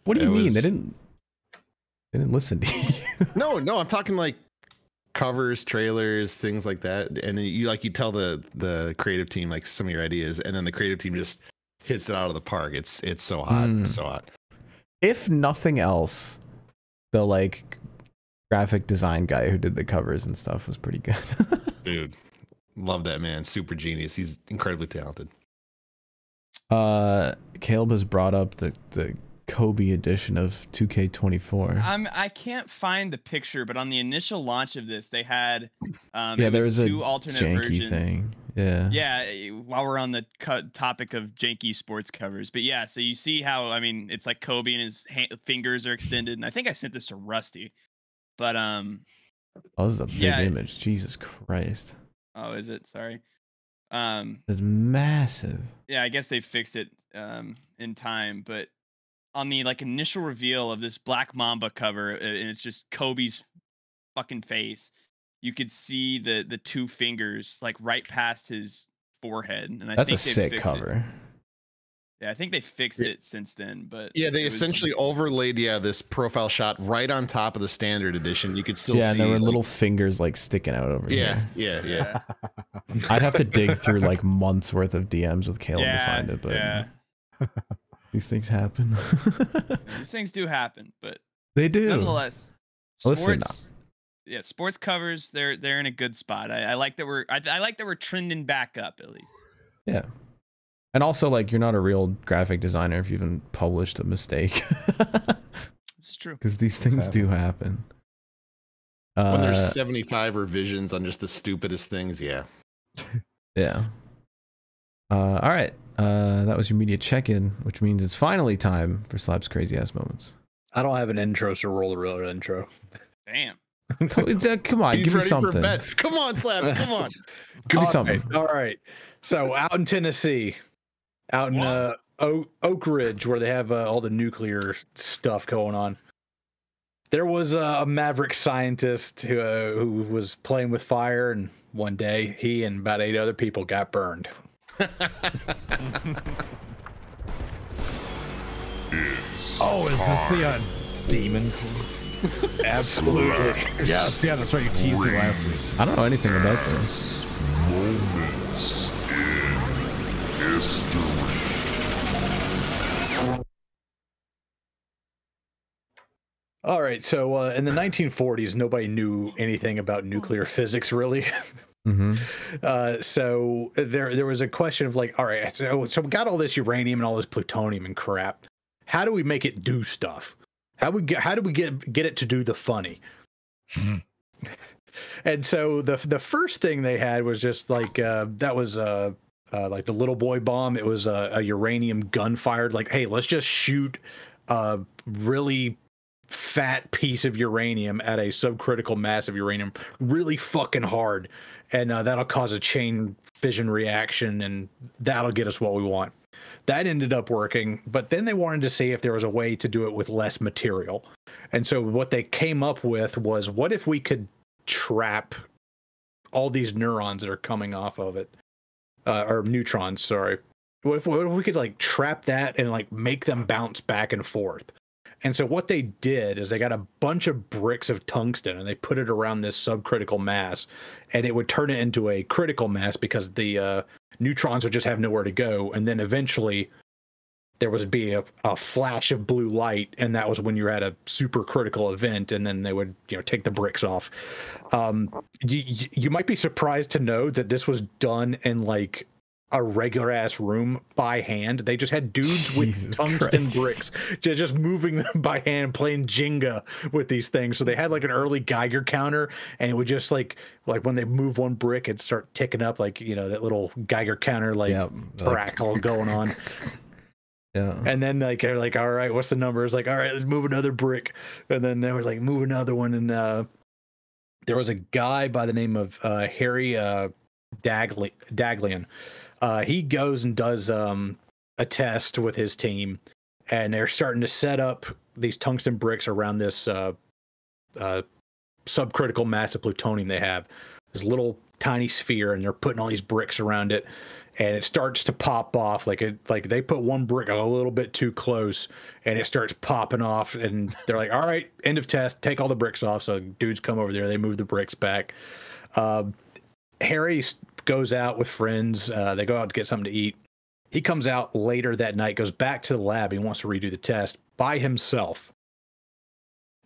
what do you mean? They didn't listen to you. No, I'm talking like covers, trailers, things like that. And then you tell the creative team like some of your ideas, and then the creative team just hits it out of the park. It's so hot, so hot. If nothing else, the like graphic design guy who did the covers and stuff was pretty good. Dude, love that man. Super genius. He's incredibly talented. Caleb has brought up the Cody edition of 2K24. I can't find the picture, but on the initial launch of this, they had there was two a alternate janky versions. Thing. Yeah. While we're on the topic of janky sports covers, but yeah, so you see how it's like Kobe and his fingers are extended, and I think I sent this to Rusty, but oh, this is a big image. Jesus Christ. Oh, is it? Sorry. It's massive. Yeah, I guess they fixed it in time, but on the like initial reveal of this Black Mamba cover, and it's just Kobe's fucking face, you could see the two fingers like right past his forehead, and that's a sick cover. Yeah, I think they fixed it since then, but yeah, they essentially overlaid this profile shot right on top of the standard edition. You could still see. Yeah, and there were little fingers like sticking out over here. Yeah. I'd have to dig through like months worth of DMs with Caleb to find it, but these things happen. These things do happen, but they do. Nonetheless, sports. Listen, sports covers. They're in a good spot. I like that we're trending back up at least. Yeah. And also, like, you're not a real graphic designer if you even published a mistake. It's true. Because these things do happen. When there's 75 revisions on just the stupidest things, yeah. Yeah. All right. That was your media check-in, which means it's finally time for Slap's Crazy Ass Moments. I don't have an intro, so roll the real intro. Damn. Come on, give me something. For bed. Come on, Slap. Come on. Give me something. All right. So out in Tennessee, out in Oak Ridge, where they have all the nuclear stuff going on, there was a maverick scientist who was playing with fire, and one day he and about 8 other people got burned. Is this the demon? Absolutely. Yes, yeah, that's right. You teased it last week. I don't know anything about this. Moments in history. All right, so in the 1940s, nobody knew anything about nuclear physics, really. So there was a question of like, all right, so we got all this uranium and all this plutonium and crap. How do we make it do stuff? How do we get it to do the funny? And so the first thing they had was just like that was like the little boy bomb. It was a uranium gun fired. Like, hey, let's just shoot a really fat piece of uranium at a subcritical mass of uranium really fucking hard, and that'll cause a chain fission reaction, and that'll get us what we want. That ended up working, but then they wanted to see if there was a way to do it with less material. And so what they came up with was, what if we could trap all these neurons that are coming off of it, or neutrons, sorry. What if we could like trap that and like make them bounce back and forth? And so what they did is they got a bunch of bricks of tungsten and they put it around this subcritical mass, and it would turn it into a critical mass because the neutrons would just have nowhere to go. And then eventually there would be a flash of blue light, and that was when you're at a super critical event, and then they would, take the bricks off. You might be surprised to know that this was done in like a regular ass room by hand. They just had dudes with tungsten bricks just moving them by hand, playing Jenga with these things. So they had like an early Geiger counter, and it would just like when they move one brick, it'd start ticking up, like that little Geiger counter crackle going on. Yeah. And then they're like, all right, what's the number? It's like, all right, let's move another brick. And then they were like, move another one. And there was a guy by the name of Harry Daghlian. He goes and does a test with his team, and they're starting to set up these tungsten bricks around this subcritical mass of plutonium they have. this little tiny sphere, and they're putting all these bricks around it, and it starts to pop off. Like they put one brick a little bit too close, and it starts popping off. And they're like, "All right, end of test. Take all the bricks off." So dudes come over there. They move the bricks back. Harry goes out with friends. They go out to get something to eat. He comes out later that night, goes back to the lab. He wants to redo the test by himself.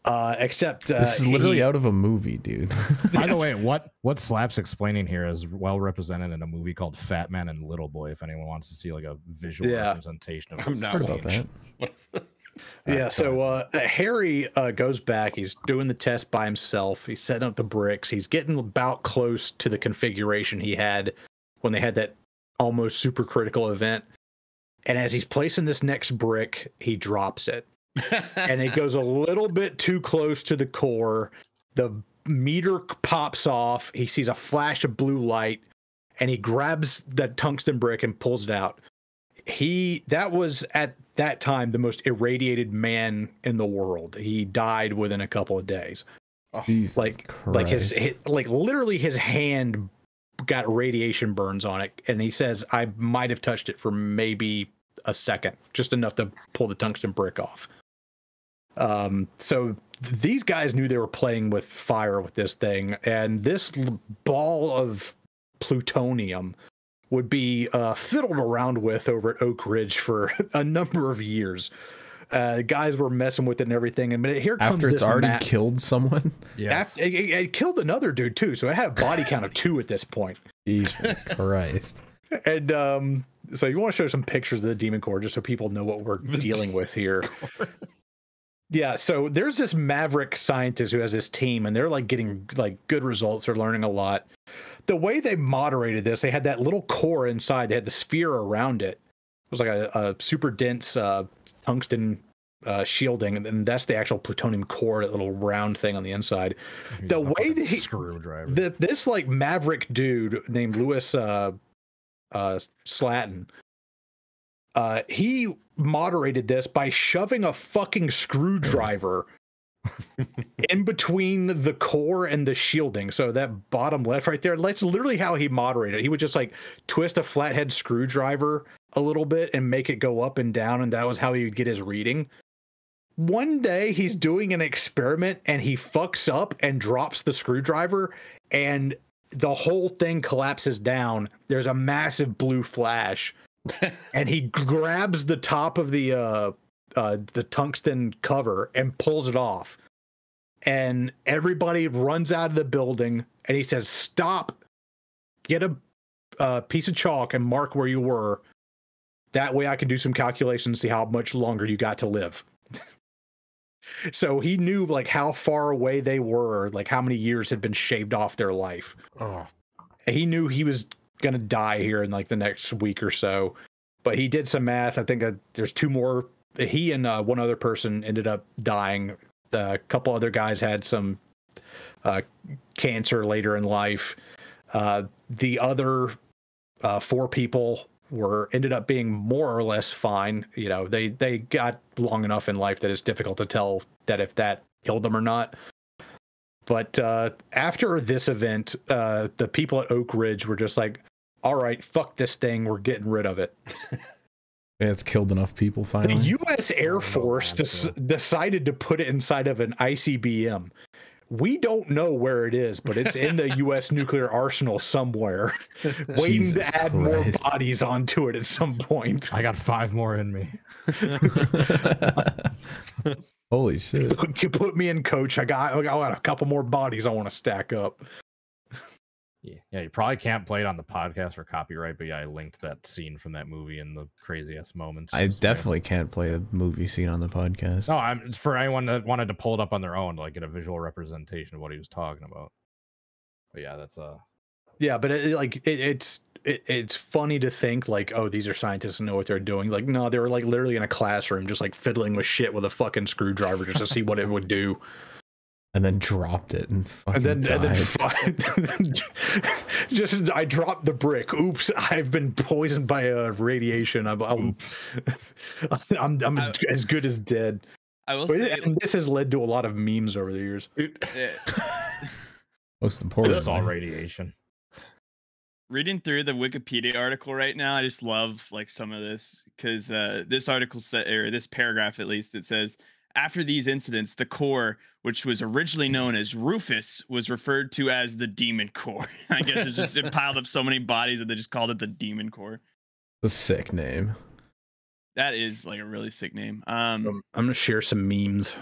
Except this is literally out of a movie, dude. By the way, what Slap's explaining here is well represented in a movie called Fat Man and Little Boy. If anyone wants to see like a visual representation of I'm not about that. Yeah, so Harry goes back. He's doing the test by himself. He's setting up the bricks. He's getting about close to the configuration he had when they had that almost super critical event. And as he's placing this next brick, he drops it. And it goes a little bit too close to the core. The meter pops off. He sees a flash of blue light, and he grabs that tungsten brick and pulls it out. That was at that time the most irradiated man in the world. He died within a couple of days. Like literally his hand got radiation burns on it, and he says I might have touched it for maybe a second, just enough to pull the tungsten brick off. So these guys knew they were playing with fire with this thing, and this ball of plutonium would be fiddled around with over at Oak Ridge for a number of years. Guys were messing with it and everything, and here comes after it's already killed someone. Yeah, it killed another dude too, so it had a body count of 2 at this point. Jesus Christ. And so you want to show some pictures of the Demon Core just so people know what we're dealing with here. Yeah, so there's this maverick scientist who has this team, and they're like getting like good results. They're learning a lot. The way they moderated this, they had that little core inside. They had the sphere around it. It was like a super dense tungsten shielding, and then that's the actual plutonium core, that little round thing on the inside. The way that screwdriver. This like maverick dude named Lewis Slatton, he moderated this by shoving a fucking screwdriver in between the core and the shielding. So that bottom left right there, that's literally how he moderated. He would just like twist a flathead screwdriver a little bit and make it go up and down, and that was how he would get his reading. One day he's doing an experiment and he fucks up and drops the screwdriver, and the whole thing collapses down. There's a massive blue flash. And he grabs the top of the tungsten cover and pulls it off. And everybody runs out of the building, and he says, "Stop, get a piece of chalk and mark where you were. That way I can do some calculations, see how much longer you got to live." So he knew like how far away they were, like how many years had been shaved off their life. Oh. He knew he was gonna die here in like the next week or so, but he did some math. I think there's 2 more. He and one other person ended up dying. A couple other guys had some cancer later in life. The other 4 people ended up being more or less fine. You know, they got long enough in life that it's difficult to tell that if that killed them or not. But after this event, the people at Oak Ridge were just like, all right, fuck this thing. We're getting rid of it. Yeah, it's killed enough people finally. The U.S. Air Force decided to put it inside of an ICBM. We don't know where it is, but it's in the U.S. nuclear arsenal somewhere, waiting to add more bodies onto it at some point. I got 5 more in me. Holy shit. You put me in, coach. I got a couple more bodies I want to stack up. Yeah, you probably can't play it on the podcast for copyright, but yeah, I linked that scene from that movie in the craziest moments. I definitely can't play a movie scene on the podcast. No, it's for anyone that wanted to pull it up on their own, like get a visual representation of what he was talking about. But yeah, that's yeah, but it's funny to think like, oh, these are scientists and know what they're doing. Like, no, they were like literally in a classroom just like fiddling with shit with a fucking screwdriver just to see what it would do. And then dropped it and fucking died. Just as I dropped the brick. Oops, I've been poisoned by radiation. I'm as good as dead. I will say, and this has led to a lot of memes over the years. Most important. It's all radiation. Reading through the Wikipedia article right now, I just love like some of this because this article said, or this paragraph at least, it says after these incidents, the core, which was originally known as Rufus, was referred to as the Demon Core. I guess it's just it piled up so many bodies that they just called it the Demon Core. A sick name. That is like a really sick name. I'm gonna share some memes.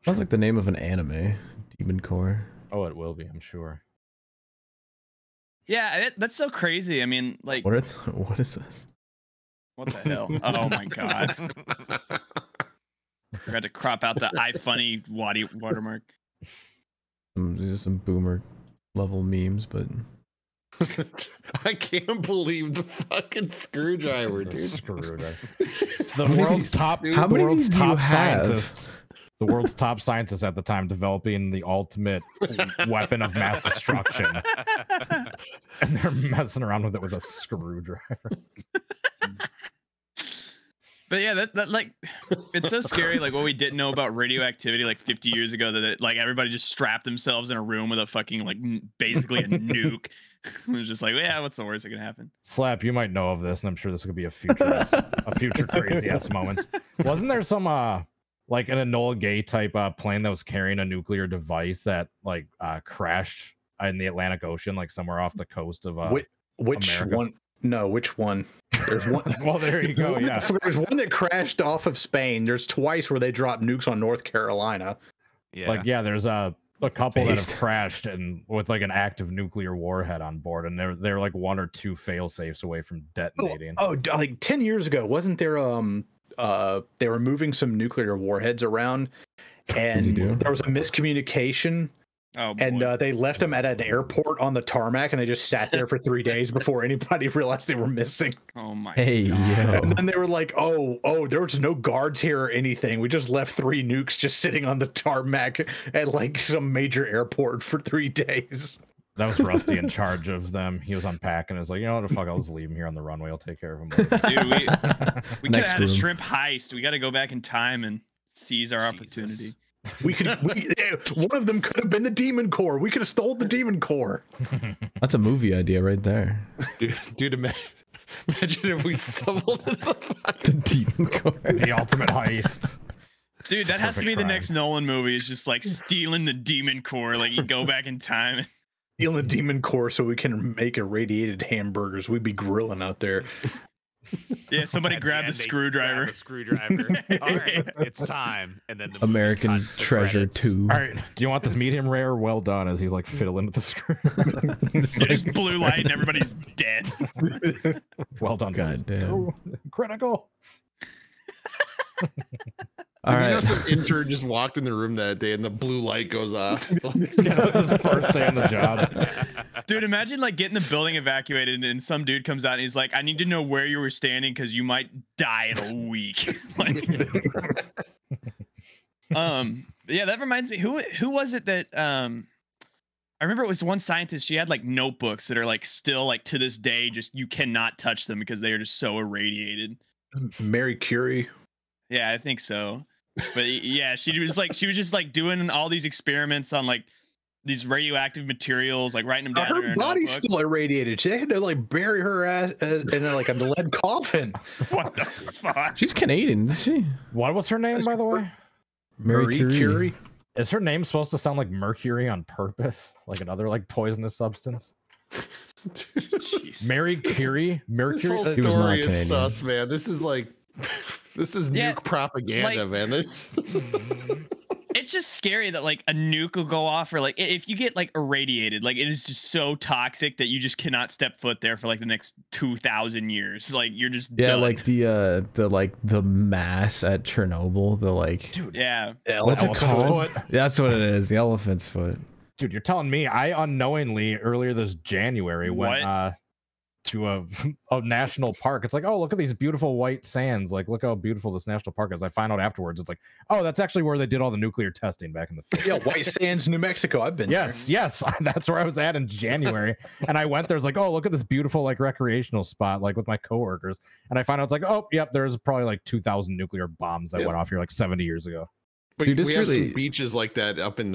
Sounds like the name of an anime. Demon Core. Oh, it will be, I'm sure. Yeah, that's so crazy. I mean, like, What is this? what the hell? Oh my god! Forgot to crop out the iFunny watermark. These are some boomer level memes, but I can't believe the fucking screwdriver, dude. Screwdriver. The world's top. How the many world's of these do you top have? scientists. The world's top scientists at the time developing the ultimate weapon of mass destruction, and they're messing around with it with a screwdriver. But yeah, that like, it's so scary. Like what we didn't know about radioactivity like 50 years ago, that it, like everybody just strapped themselves in a room with a fucking like basically a nuke. It was just like, yeah, what's the worst that can happen? Slap, you might know of this, and I'm sure this could be a future crazy ass moment. Wasn't there some like an Enola Gay type plane that was carrying a nuclear device that like crashed in the Atlantic Ocean, like somewhere off the coast of Which America? one? No, which one? There's one. Well, there you go. Yeah. There's one that crashed off of Spain. There's twice where they dropped nukes on North Carolina. Yeah. Like, yeah, there's a couple that Based. have crashed and with like an active nuclear warhead on board, and they're like 1 or 2 fail safes away from detonating. Like 10 years ago, wasn't there? They were moving some nuclear warheads around, and there was a miscommunication. Oh, And boy. they left them at an airport on the tarmac, and they just sat there for 3 days before anybody realized they were missing. Oh my hey, god. yo. And then they were like, "Oh, there was no guards here or anything. We just left 3 nukes just sitting on the tarmac at like some major airport for 3 days." That was Rusty in charge of them. He was unpacking. It's like, you know what the fuck, I'll just leave him here on the runway. I'll take care of him later. Dude, we could Next have had a room. shrimp heist. We got to go back in time and seize our Jesus. opportunity. One of them could have been the Demon Core. We could have stole the Demon Core. That's a movie idea right there. Dude, imagine if we stumbled into the The fucking Demon Core. The ultimate heist. Dude, that has to Perfect be the crime. next Nolan movie. It's just like stealing the Demon Core. Like you go back in time. Stealing the Demon Core so we can make irradiated hamburgers. We'd be grilling out there. Yeah, somebody At grab the end, they screwdriver. grab the screwdriver. All right, it's time. And then the movie American cuts to Treasure credits. 2. All right, do you want this medium rare or well done? As he's like fiddling with the screw. It's Yeah, just like- blue light and everybody's dead. Well done, guys. God damn. Critical. All You know, right. some intern just walked in the room that day and the blue light goes off. It's like, Yeah, this is his first day on the job. Dude, imagine like getting the building evacuated and some dude comes out and he's like, I need to know where you were standing because you might die in a week. Like, yeah, that reminds me, who was it that I remember it was one scientist, she had like notebooks that are like still like to this day, just you cannot touch them because they are just so irradiated. Mary Curie. Yeah, I think so. But yeah, she was just like doing all these experiments on like these radioactive materials, like writing them down. in Her her body's notebook. still irradiated. She had to like bury her ass in like a lead coffin. What the fuck? She's Canadian, is she? What was her name, by the way? Marie Curie. Is her name supposed to sound like mercury on purpose? Like another like poisonous substance? Jeez. Mary Curie? This Mercury? whole He was not story is Canadian. sus, man. This is like, this is Yeah, nuke propaganda, like- man. This. It's just scary that like a nuke will go off, or like if you get like irradiated, like it is just so toxic that you just cannot step foot there for like the next 2,000 years. Like you're just Yeah, done. like the mass at Chernobyl, the like Dude, Yeah, what's it elephant's called? foot. That's what it is, the elephant's foot. Dude, you're telling me I unknowingly earlier this January went What? to a national park. It's like, oh, look at these beautiful white sands. Like, look how beautiful this national park is. I find out afterwards, it's like, oh, that's actually where they did all the nuclear testing back in the 50s. Yeah, White Sands, New Mexico. I've been Yes, yes, that's where I was at in January, and I went there. It's like, oh, look at this beautiful like recreational spot, like with my coworkers, and I find out it's like, oh, yep, there's probably like 2,000 nuclear bombs that Yep. went off here like 70 years ago. But Dude, we it's have really- some beaches like that up in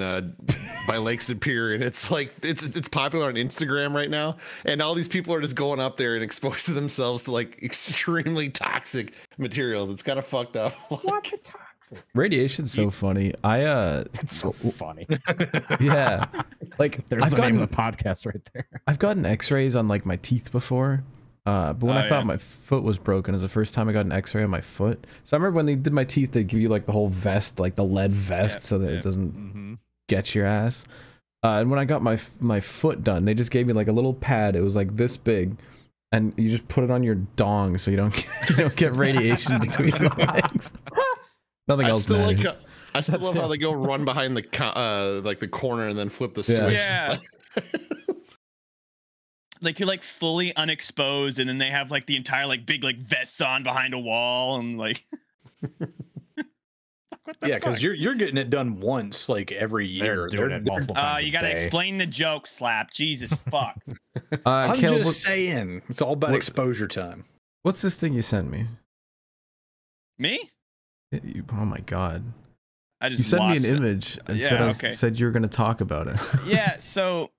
by Lake Superior, and it's like it's popular on Instagram right now, and all these people are just going up there and exposing themselves to like extremely toxic materials. It's kind of fucked up. What the toxic? Radiation's so funny. It's so funny. Yeah, like There's the name of the podcast right there. I've gotten X-rays on like my teeth before, but when I thought my foot was broken, it was the first time I got an X-ray on my foot. So I remember when they did my teeth, they give you like the whole vest, like the lead vest, so that it doesn't get your ass. And when I got my foot done, they just gave me like a little pad. It was like this big, and you just put it on your dong so you don't get radiation between the legs. Nothing else matters. I still love how they go run behind the like the corner and then flip the switch. Yeah. Like you're like fully unexposed, and then they have like the entire like big like vests on behind a wall, and like. Yeah, because you're getting it done once like every year. They're doing it multiple times. You gotta explain the joke, Slap. Jesus fuck. I'm Caleb, just saying, it's all about exposure time. what's this thing you sent me? Me? Oh my god. I just You sent me lost an it. image and Yeah, said you were going to talk about it. Yeah, so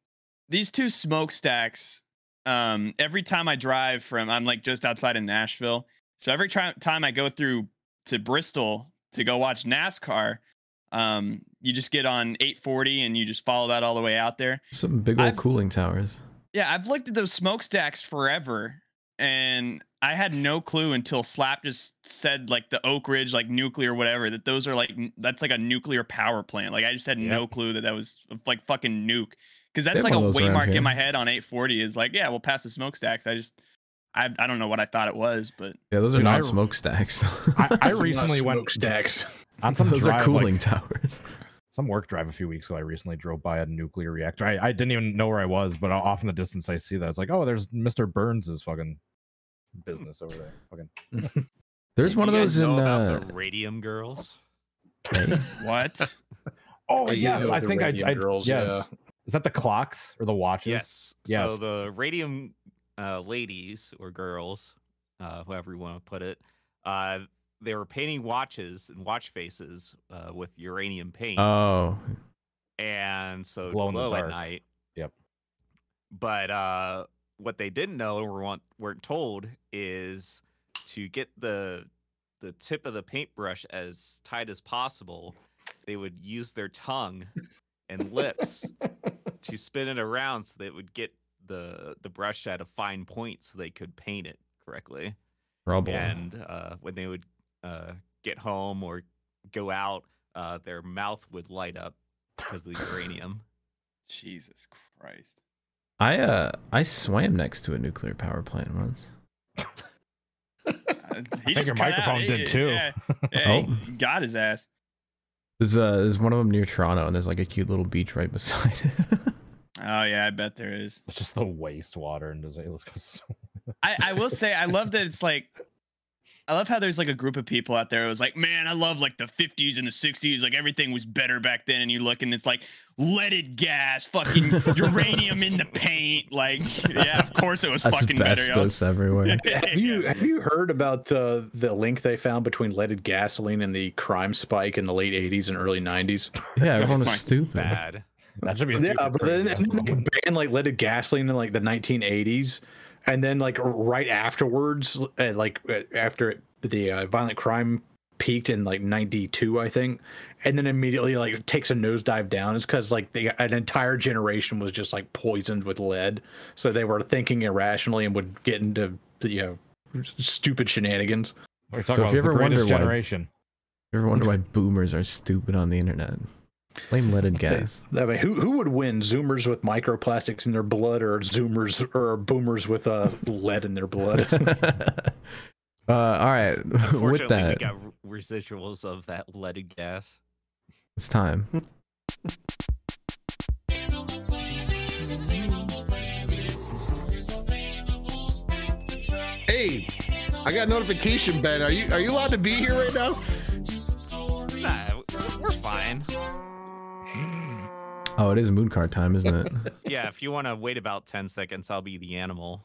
these two smokestacks, every time I drive from, I'm like just outside of Nashville. So every time I go through to Bristol to go watch NASCAR, you just get on 840 and you just follow that all the way out there. Some big old cooling towers. Yeah, I've looked at those smokestacks forever, and I had no clue until Slap just said like the Oak Ridge, like nuclear, whatever, that those are like, that's like a nuclear power plant. Like I just had no clue that was like fucking nuke. Because that's like a waymark in my head on 840 is like, yeah, we'll pass the smokestacks. I don't know what I thought it was, but yeah, those are not smokestacks. I recently went smokestacks on some those drive, are cooling towers. Some work drive a few weeks ago. I recently drove by a nuclear reactor. I didn't even know where I was, but off in the distance I see that. It's like, oh, there's Mr. Burns's fucking business over there. Fucking. There's one of those in about the Radium Girls. what? Oh yes, I think I girls, yes. yeah. Is that the clocks or the watches? Yes. Yes. So the Radium ladies or girls, however you want to put it, they were painting watches and watch faces with uranium paint. Oh. And so Glow at night. Yep. But what they didn't know or weren't told is to get the tip of the paintbrush as tight as possible, they would use their tongue and lips to spin it around so that it would get the brush at a fine point so they could paint it correctly. Trouble. And when they would get home or go out, their mouth would light up because of the uranium. Jesus Christ. I swam next to a nuclear power plant once. I think your microphone did too. Yeah, he got his ass. There's one of them near Toronto, and there's like a cute little beach right beside it. Oh yeah, I bet there is. It's just the wastewater, and it looks so. I will say I love that it's like, I love how there's like a group of people out there. It was like, man, I love like the 50s and the 60s. Like everything was better back then. And you look and it's like leaded gas, fucking uranium in the paint. Like, yeah, of course it was fucking better. Asbestos everywhere. Have you heard about the link they found between leaded gasoline and the crime spike in the late 80s and early 90s? Yeah, everyone was stupid. Bad. That should be. Yeah, but then they banned like leaded gasoline in like the 1980s. And then, like right afterwards, after the violent crime peaked in like '92, I think, and then immediately like takes a nosedive down. It's because like an entire generation was just like poisoned with lead, so they were thinking irrationally and would get into stupid shenanigans. We're talking about the greatest generation. You ever wonder why boomers are stupid on the internet? Blame leaded gas. I mean, who would win? Zoomers with microplastics in their blood, or boomers with lead in their blood? All right. With that, we got residuals of that leaded gas. it's time. Hey, I got a notification, Ben. Are you allowed to be here right now? Nah, we're fine. Oh, it is moon card time, isn't it? Yeah, if you want to wait about 10 seconds, I'll be the animal.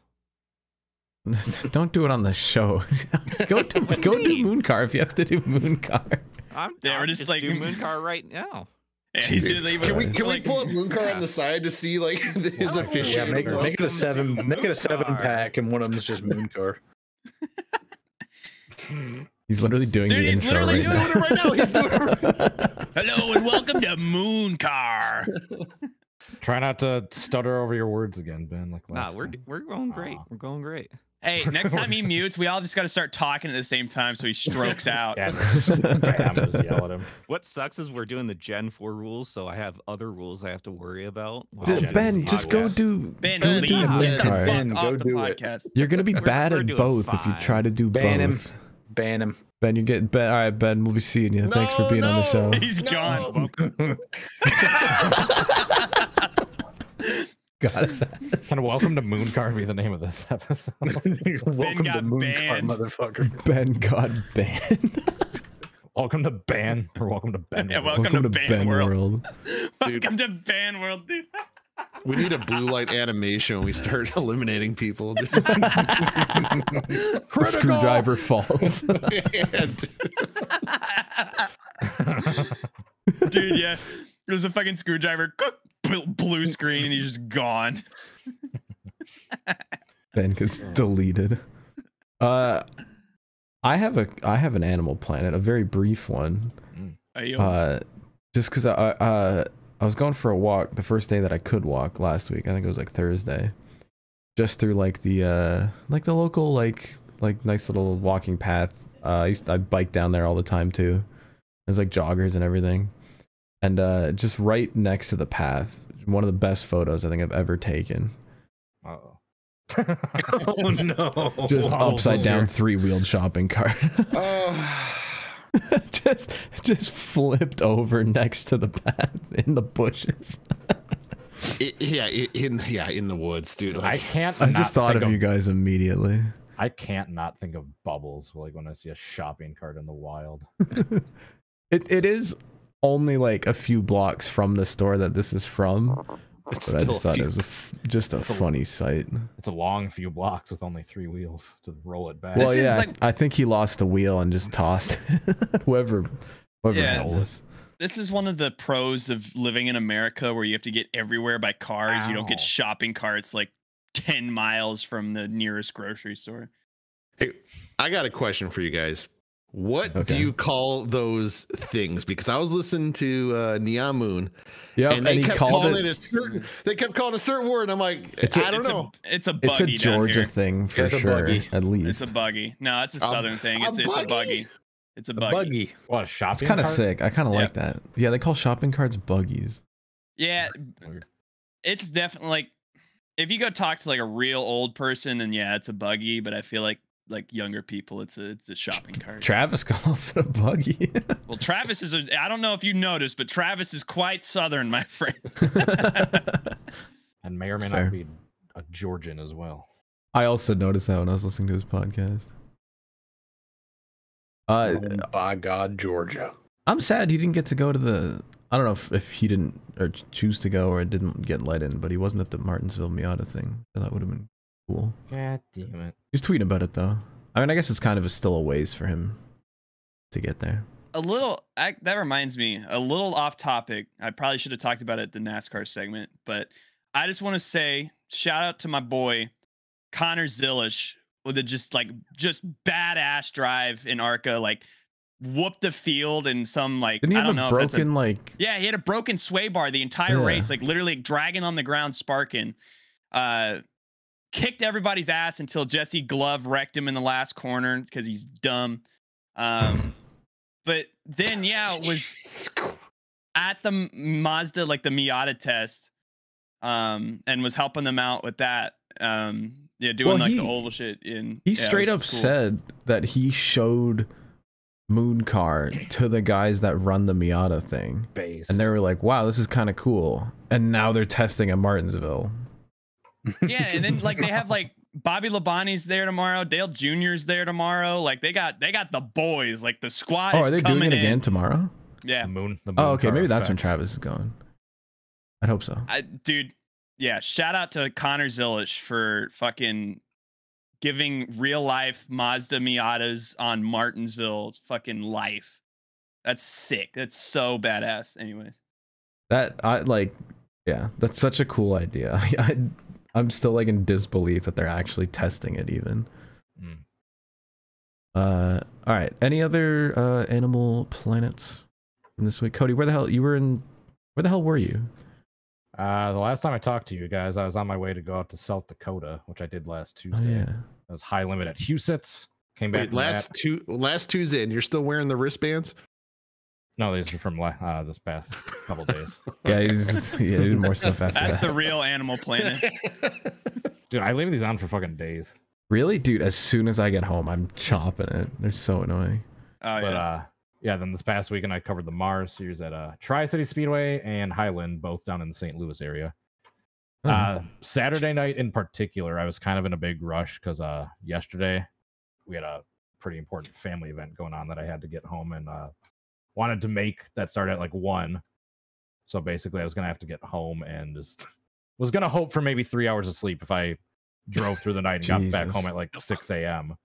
Don't do it on the show. Go do moon car if you have to do moon car. I'm we're just just like do Mooncar right now. Yeah, he's Jesus doing, Can we pull up Mooncar on the side to see like his Oh, official? Yeah, make it a seven. Make it a Mooncar. 7-pack, and one of them's just Mooncar. He's literally doing Dude, the he's intro literally right doing now. it right now. He's doing it right. Hello and welcome to Mooncar. Try not to stutter over your words again, Ben. Like Nah, last we're time. we're going great. Aw. We're going great. Hey, next time he mutes, we all just got to start talking at the same time so he strokes out. Yeah, bam, just yell at him. What sucks is we're doing the Gen 4 rules, so I have other rules I have to worry about. while Dude, doing Ben, the just go podcast. do. Ben, go leave. do Get the Mooncar. fuck Ben, off go the do it. podcast. You're gonna be bad we're at doing both if you fine. try to do Ban him. both. Ban him. Ben, you get Ben. All right, Ben, we'll be seeing you. Thanks for No, being on the show. no. He's gone. God, is that- Can welcome to Mooncar be the name of this episode? Welcome to got Mooncar, banned. motherfucker. Ben got banned. Welcome to Ben, or welcome to Ben. Yeah, World. welcome to Ben World. Dude. Welcome to Ben World, dude. We need a blue light animation when we start eliminating people. The screwdriver falls. Yeah, dude. Dude, yeah. There's a fucking screwdriver, blue screen, and he's just gone. Ben gets deleted. I have an Animal Planet, a very brief one. Just because I was going for a walk the first day that I could walk last week. I think it was like Thursday. Just through like the local like nice little walking path. I bike down there all the time too. There's like joggers and everything. And just right next to the path, one of the best photos I think I've ever taken. Uh-oh. Oh no! Just Wow, upside down here. 3-wheeled shopping cart. just flipped over next to the path in the bushes. In the woods, dude. I Like, can't. I not just thought think of you guys immediately. I can't not think of Bubbles like when I see a shopping cart in the wild. It is only like a few blocks from the store that this is from, it's but I still just thought few- it was just a funny sight. It's a long few blocks with only 3 wheels to roll it back. Well, This is yeah, like- I think he lost a wheel and just tossed it. whoever's Yeah. done this. This is one of the pros of living in America where you have to get everywhere by cars. You don't get Ow. shopping carts like 10 miles from the nearest grocery store. Hey, I got a question for you guys. What Okay. do you call those things? Because I was listening to Neon Moon, Yeah, and they he kept called calling it. it a certain. They kept calling it a certain word. And I'm like, I don't know. It's a It's a buggy down Georgia here. thing for It's a sure, buggy. at least. It's a buggy. No, it's a southern thing. It's a buggy. It's a A buggy. buggy. What, a It's shopping kind of cart? sick. I kind of Yep. like that. Yeah, they call shopping carts buggies. Yeah, Weird. it's definitely like if you go talk to like a real old person, then yeah, it's a buggy. But I feel like younger people, it's a shopping cart. Travis calls it a buggy. Well, Travis is I don't know if you noticed, but Travis is quite southern, my friend. And may or may Fair. not be a Georgian as well. I also noticed that when I was listening to his podcast. By God, Georgia. I'm sad he didn't get to go to the. I don't know if he didn't or choose to go or it didn't get let in, but he wasn't at the Martinsville Miata thing. So that would have been cool. God damn it. He was tweeting about it though. I mean, I guess it's kind of still a ways for him to get there. A little that reminds me, a little off topic. I probably should have talked about it at the NASCAR segment, but I just want to say shout out to my boy Connor Zilish with a just badass drive in ARCA, like whooped the field in some like Didn't he I have don't a know if it's broken like? yeah, he had a broken sway bar the entire Yeah. race, like literally dragging on the ground, sparking. Kicked everybody's ass until Jesse Glove wrecked him in the last corner because he's dumb. But then yeah, it was at the Mazda, like the Miata test, and was helping them out with that. Yeah, doing Well, like he- the oval shit in. He yeah, it straight was up cool. said that he showed Mooncar to the guys that run the Miata thing, Base. and they were like, "Wow, this is kind of cool." And now they're testing at Martinsville. Yeah, and then like they have like Bobby Labonte's there tomorrow, Dale Jr.'s there tomorrow. Like they got the boys, like the squad Oh, is are they coming doing it in. again tomorrow? Yeah, The moon Oh, okay. car Maybe that's when effect. Travis is going. I'd hope so. Dude, yeah, shout out to Connor Zilish for fucking giving real life Mazda Miatas on Martinsville fucking life. That's sick. That's so badass. Anyways, That I like, yeah, that's such a cool idea. I'm still like in disbelief that they're actually testing it even. All right. Any other Animal Planets from this week? Cody, where the hell were you? The last time I talked to you guys, I was on my way to go out to South Dakota, which I did last Tuesday. Oh, yeah. I was high limit at Husitz. Came back Wait, last Tuesday, and you're still wearing the wristbands? No, these are from this past couple days. Yeah, he did more stuff after that's that. the real Animal Planet. Dude, I leave these on for fucking days. Really? Dude, as soon as I get home, I'm chopping it. They're so annoying. Oh, But yeah, then this past weekend I covered the Mars series at Tri-City Speedway and Highland, both down in the St. Louis area. Saturday night in particular, I was kind of in a big rush because yesterday we had a pretty important family event going on that I had to get home and wanted to make that start at like 1. So basically I was going to have to get home and just was going to hope for maybe 3 hours of sleep if I drove through the night and got back home at like 6 a.m.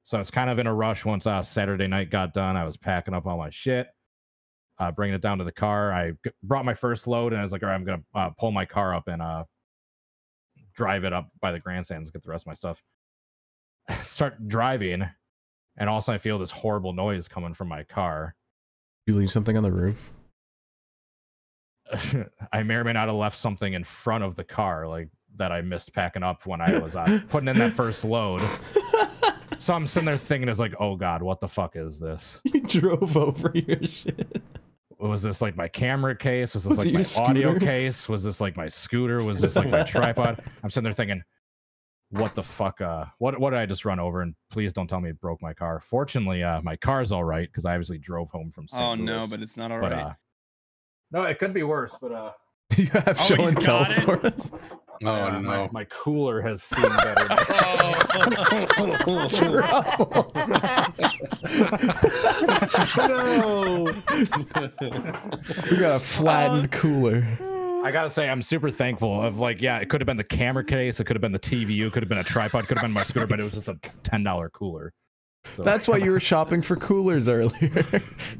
So I was kind of in a rush once Saturday night got done. I was packing up all my shit, bringing it down to the car. I brought my first load and I was like, all right, I'm going to pull my car up and drive it up by the grandstands, get the rest of my stuff. Start driving, and all of a sudden I feel this horrible noise coming from my car. You leave something on the roof? I may or may not have left something in front of the car, like that I missed packing up when I was putting in that first load. So I'm sitting there thinking, it's like, oh God, what the fuck is this? You drove over your shit. Was this like my camera case? Was this like my audio case? Was this like my scooter? Was this like my tripod? I'm sitting there thinking, what the fuck? What did I just run over? And please don't tell me it broke my car. Fortunately, my car's all right because I obviously drove home from St. Louis. No, but it's not all right. No, it could be worse, but you have show and tell for us. Oh no, my cooler has seen better. No. We got a flattened cooler. I gotta say, I'm super thankful of like, yeah, it could have been the camera case, it could have been the TV, it could have been a tripod, could have been my scooter, but it was just a $10 cooler. So. That's why you were shopping for coolers earlier.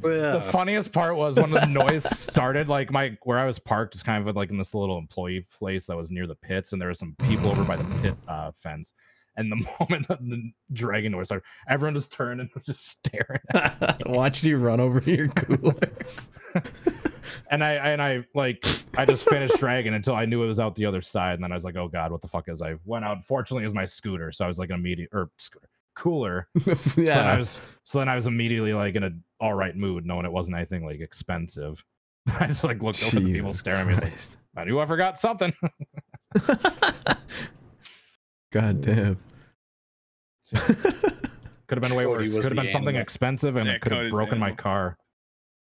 The funniest part was when the noise started, like where I was parked is kind of like in this little employee place that was near the pits, and there were some people over by the pit fence. And the moment that the dragging noise started, everyone just turned and was just staring at me. Watched you run over your cooler. And I just finished dragging until I knew it was out the other side, and then I was like, oh God, what the fuck is? I went out. Fortunately, it was my scooter, so I was like an immediate cooler. Yeah. So then I was immediately like in an all right mood, knowing it wasn't anything like expensive. I just like looked over at the people staring at me. I was like, I knew I forgot something. God damn. Could have been way worse. Could have been something expensive, and it could have broken my car.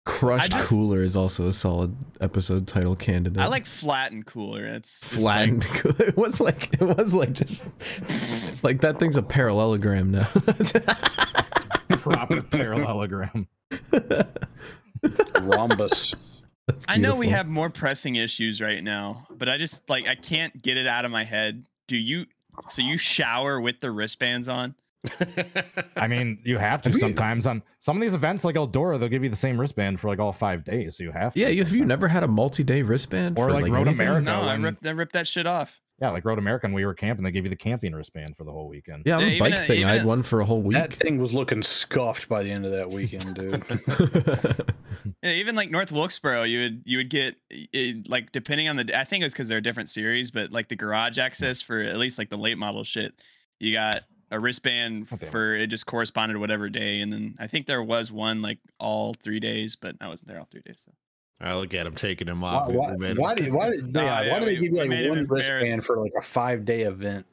Crushed Cooler is also a solid episode title candidate. I like flattened cooler. It's flattened cooler. It was like just like that thing's a parallelogram now. Proper parallelogram. Rhombus. I know we have more pressing issues right now, but I just like I can't get it out of my head. So you shower with the wristbands on? I mean, you have to sometimes on some of these events like Eldora, they'll give you the same wristband for like all 5 days, so you have to. Yeah, have you never had a multi-day wristband? Or like Road America? No, I ripped that shit off. Yeah, like Road America, when we were camping, they give you the camping wristband for the whole weekend. Yeah, on the bike thing, I had one for a whole week. That thing was looking scuffed by the end of that weekend, dude. Yeah, even like North Wilkesboro, you would get like depending on I think it was because they're a different series, but like the garage access for at least like the late model shit, you got a wristband for it just corresponded to whatever day, and then I think there was one like all 3 days, but I wasn't there all 3 days. So. I look at him taking him off. Why do they give you like one wristband for like a 5-day event?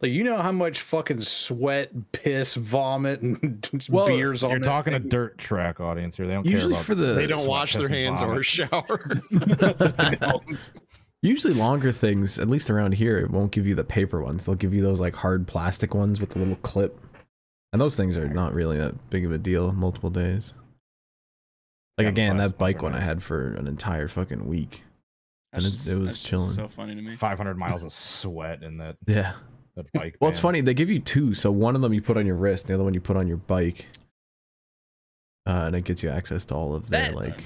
Like, you know how much fucking sweat, piss, vomit, and beers on. You're talking a dirt track audience here. They don't usually care about they don't wash their hands or shower. Usually longer things, at least around here, it won't give you the paper ones. They'll give you those like hard plastic ones with the little clip, and those things are not really that big of a deal. Multiple days. Like again, that bike one I had for an entire fucking week, and it was chilling. So funny to me. 500 miles of sweat in that. Yeah. That bike. Well, it's funny. They give you two, so one of them you put on your wrist, the other one you put on your bike. and it gets you access to all of their That- like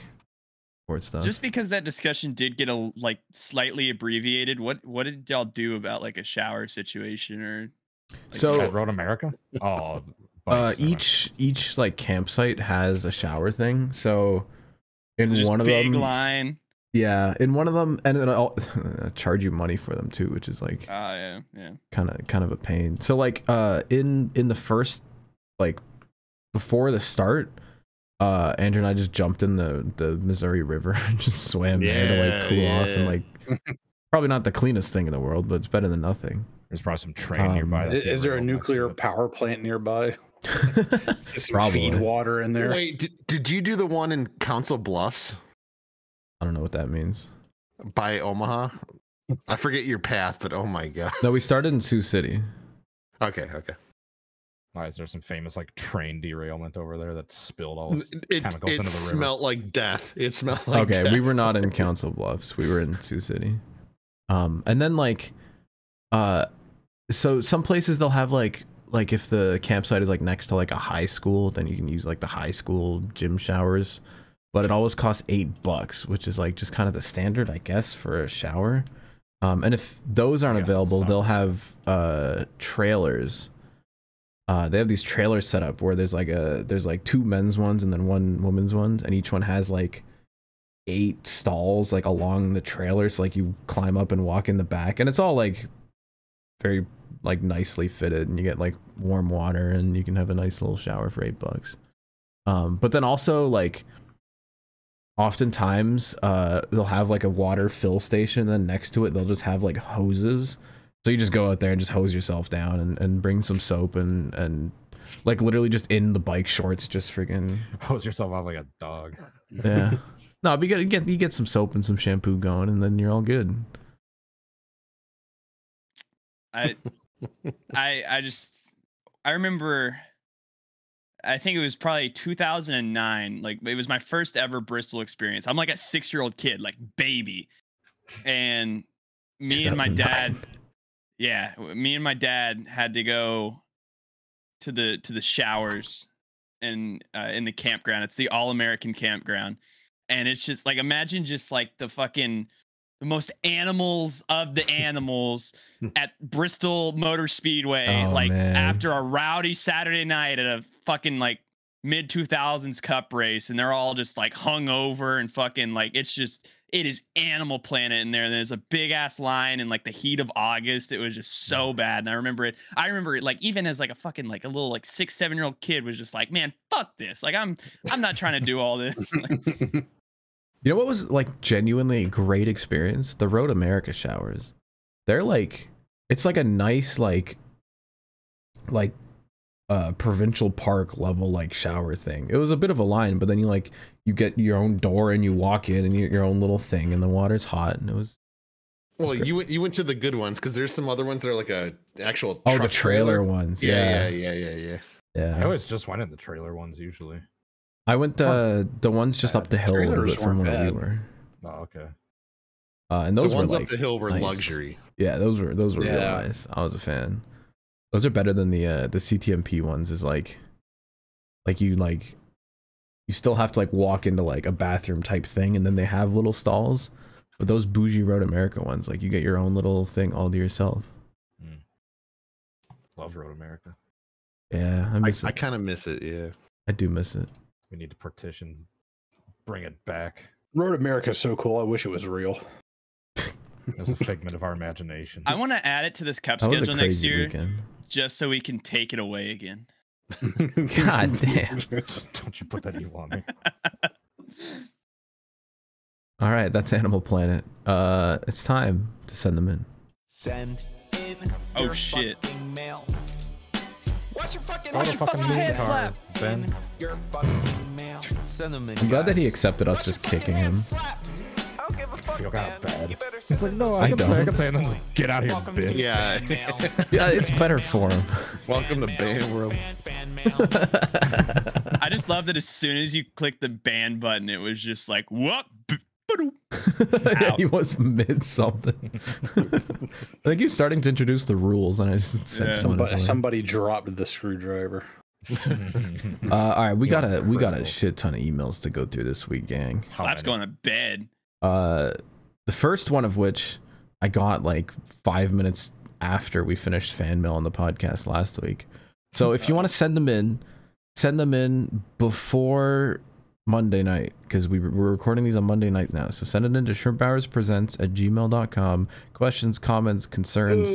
sport stuff. Just because that discussion did get a like slightly abbreviated, what did y'all do about like a shower situation or? Like, So- At Road America? Oh, bikes, never mind. each like campsite has a shower thing. So in just one of big them, line. yeah, in one of them, and it'll charge you money for them too, which is like Yeah. kind of a pain. So like in the first, like before the start, Andrew and I just jumped in the Missouri River and just swam there to like cool off, and like probably not the cleanest thing in the world, but it's better than nothing. There's probably some train nearby. that Is there a derailed next to nuclear it. power plant nearby? Get some Probably. feed water in there. Wait, did you do the one in Council Bluffs I don't know what that means. by Omaha? I forget your path, but oh my god. No, we started in Sioux City. Okay. Why is there some famous like train derailment over there that spilled all its It chemicals into the river? smelled like death. It smelled like Okay, death. we were not in Council Bluffs. We were in Sioux City. And then like, so some places they'll have like if the campsite is like next to like a high school, then you can use like the high school gym showers, but it always costs $8, which is like just kind of the standard, I guess, for a shower. And if those aren't I guess it's available, they'll something. have trailers. They have these trailers set up where there's like 2 men's ones and then 1 woman's one, and each one has like 8 stalls like along the trailer, so like you climb up and walk in the back, and it's all like very like nicely fitted, and you get like warm water, and you can have a nice little shower for $8. But then also like oftentimes they'll have like a water fill station, and then next to it they'll just have like hoses, so you just go out there and just hose yourself down and bring some soap and like literally just in the bike shorts, just freaking Hose yourself off like a dog. yeah. No, but you get some soap and some shampoo going, and then you're all good. I remember, I think it was probably 2009. Like it was my first ever Bristol experience. I'm like a 6-year-old kid, like baby, and me and my 2009. dad. Yeah, me and my dad had to go to the showers in the campground. It's the All American campground, and it's just like, imagine just like the most animals of the animals at Bristol Motor Speedway, Oh, like man. after a rowdy Saturday night at a fucking like mid 2000s cup race, and they're all just like hung over and fucking like, it is Animal Planet in there. And there's a big ass line in like the heat of August. It was just so bad. And I remember it like even as like a fucking like a little like 6-7-year-old kid was just like, man, fuck this. Like I'm not trying to do all this. Like, You know what was like genuinely a great experience? The Road America showers. They're like, it's like a nice like provincial park level like shower thing. It was a bit of a line, but then you get your own door and you walk in and you get your own little thing, and the water's hot, and it was. Well, you went to the good ones because there's some other ones that are like a actual. Oh, the truck trailer ones. Yeah. I always just went in the trailer ones usually. I went the ones just up the hill a little trailers bit from weren't where we bad. were. Oh, okay. And The those ones were up like the hill were nice. luxury. Yeah, those were real Yeah. nice. I was a fan. Those are better than the CTMP ones. Is like you still have to like walk into like a bathroom type thing, and then they have little stalls. But those bougie Road America ones, like you get your own little thing all to yourself. Love Road America. Yeah, I miss I it. kind of miss it. Yeah. I do miss it. We need to partition, bring it back. Road America is so cool. I wish it was real. It was a figment of our imagination. I want to add it to this cup That was a schedule next crazy year, weekend. just so we can take it away again. God damn. Don't you put that evil on me. All right, that's Animal Planet. It's time to send them in. Send in Oh, your shit. fucking mail. What's your fucking What a fucking head mean car, Ben. Your fucking mail. Send them in. I'm glad that he guys. accepted us What's just your fucking kicking him. head slap? I don't give a fuck, feel man. kinda bad. You better It's send like, them no, in. I I can don't. say, and then get out of here, Welcome to bitch. Yeah. fan mail. Yeah, it's better for him. Welcome to Band World. Fan mail. I just love that as soon as you click the ban button, it was just like, what? Yeah, he was mid something. I think he was starting to introduce the rules, and I just said Yeah. someone. But somebody dropped the screwdriver. All right, we got a shit ton of emails to go through this week, gang. Slap's going to bed. The first one of which I got like 5 minutes after we finished fan mail on the podcast last week. So if you want to send them in before Monday night, because we're recording these on Monday night now. So send it in to ShrimpHoursPresents@gmail.com. Questions, comments, concerns,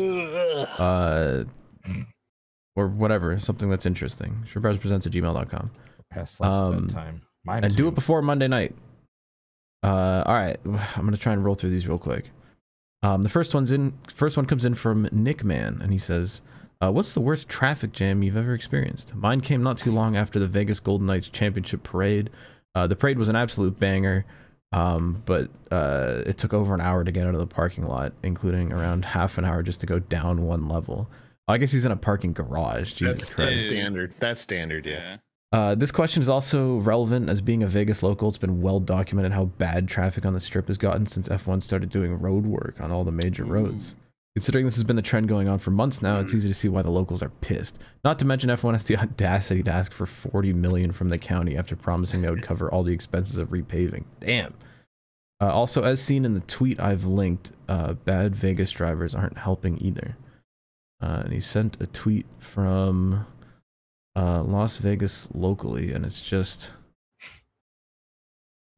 or whatever, something that's interesting. ShrimpHoursPresents@gmail.com. Past bedtime. Mine and do it before Monday night. All right, I'm gonna try and roll through these real quick. The first one comes in from Nick Man, and he says, what's the worst traffic jam you've ever experienced? Mine came not too long after the Vegas Golden Knights championship parade. The parade was an absolute banger, but it took over an hour to get out of the parking lot, including around half an hour just to go down one level. I guess he's in a parking garage. Jesus Christ. That's standard. That's standard, yeah. This question is also relevant as being a Vegas local. It's been well documented how bad traffic on the strip has gotten since F1 started doing road work on all the major roads. Considering this has been the trend going on for months now, it's easy to see why the locals are pissed. Not to mention F1 has the audacity to ask for $40 million from the county after promising they would cover all the expenses of repaving. Damn. Also, as seen in the tweet I've linked, bad Vegas drivers aren't helping either. And he sent a tweet from Las Vegas locally, and it's just,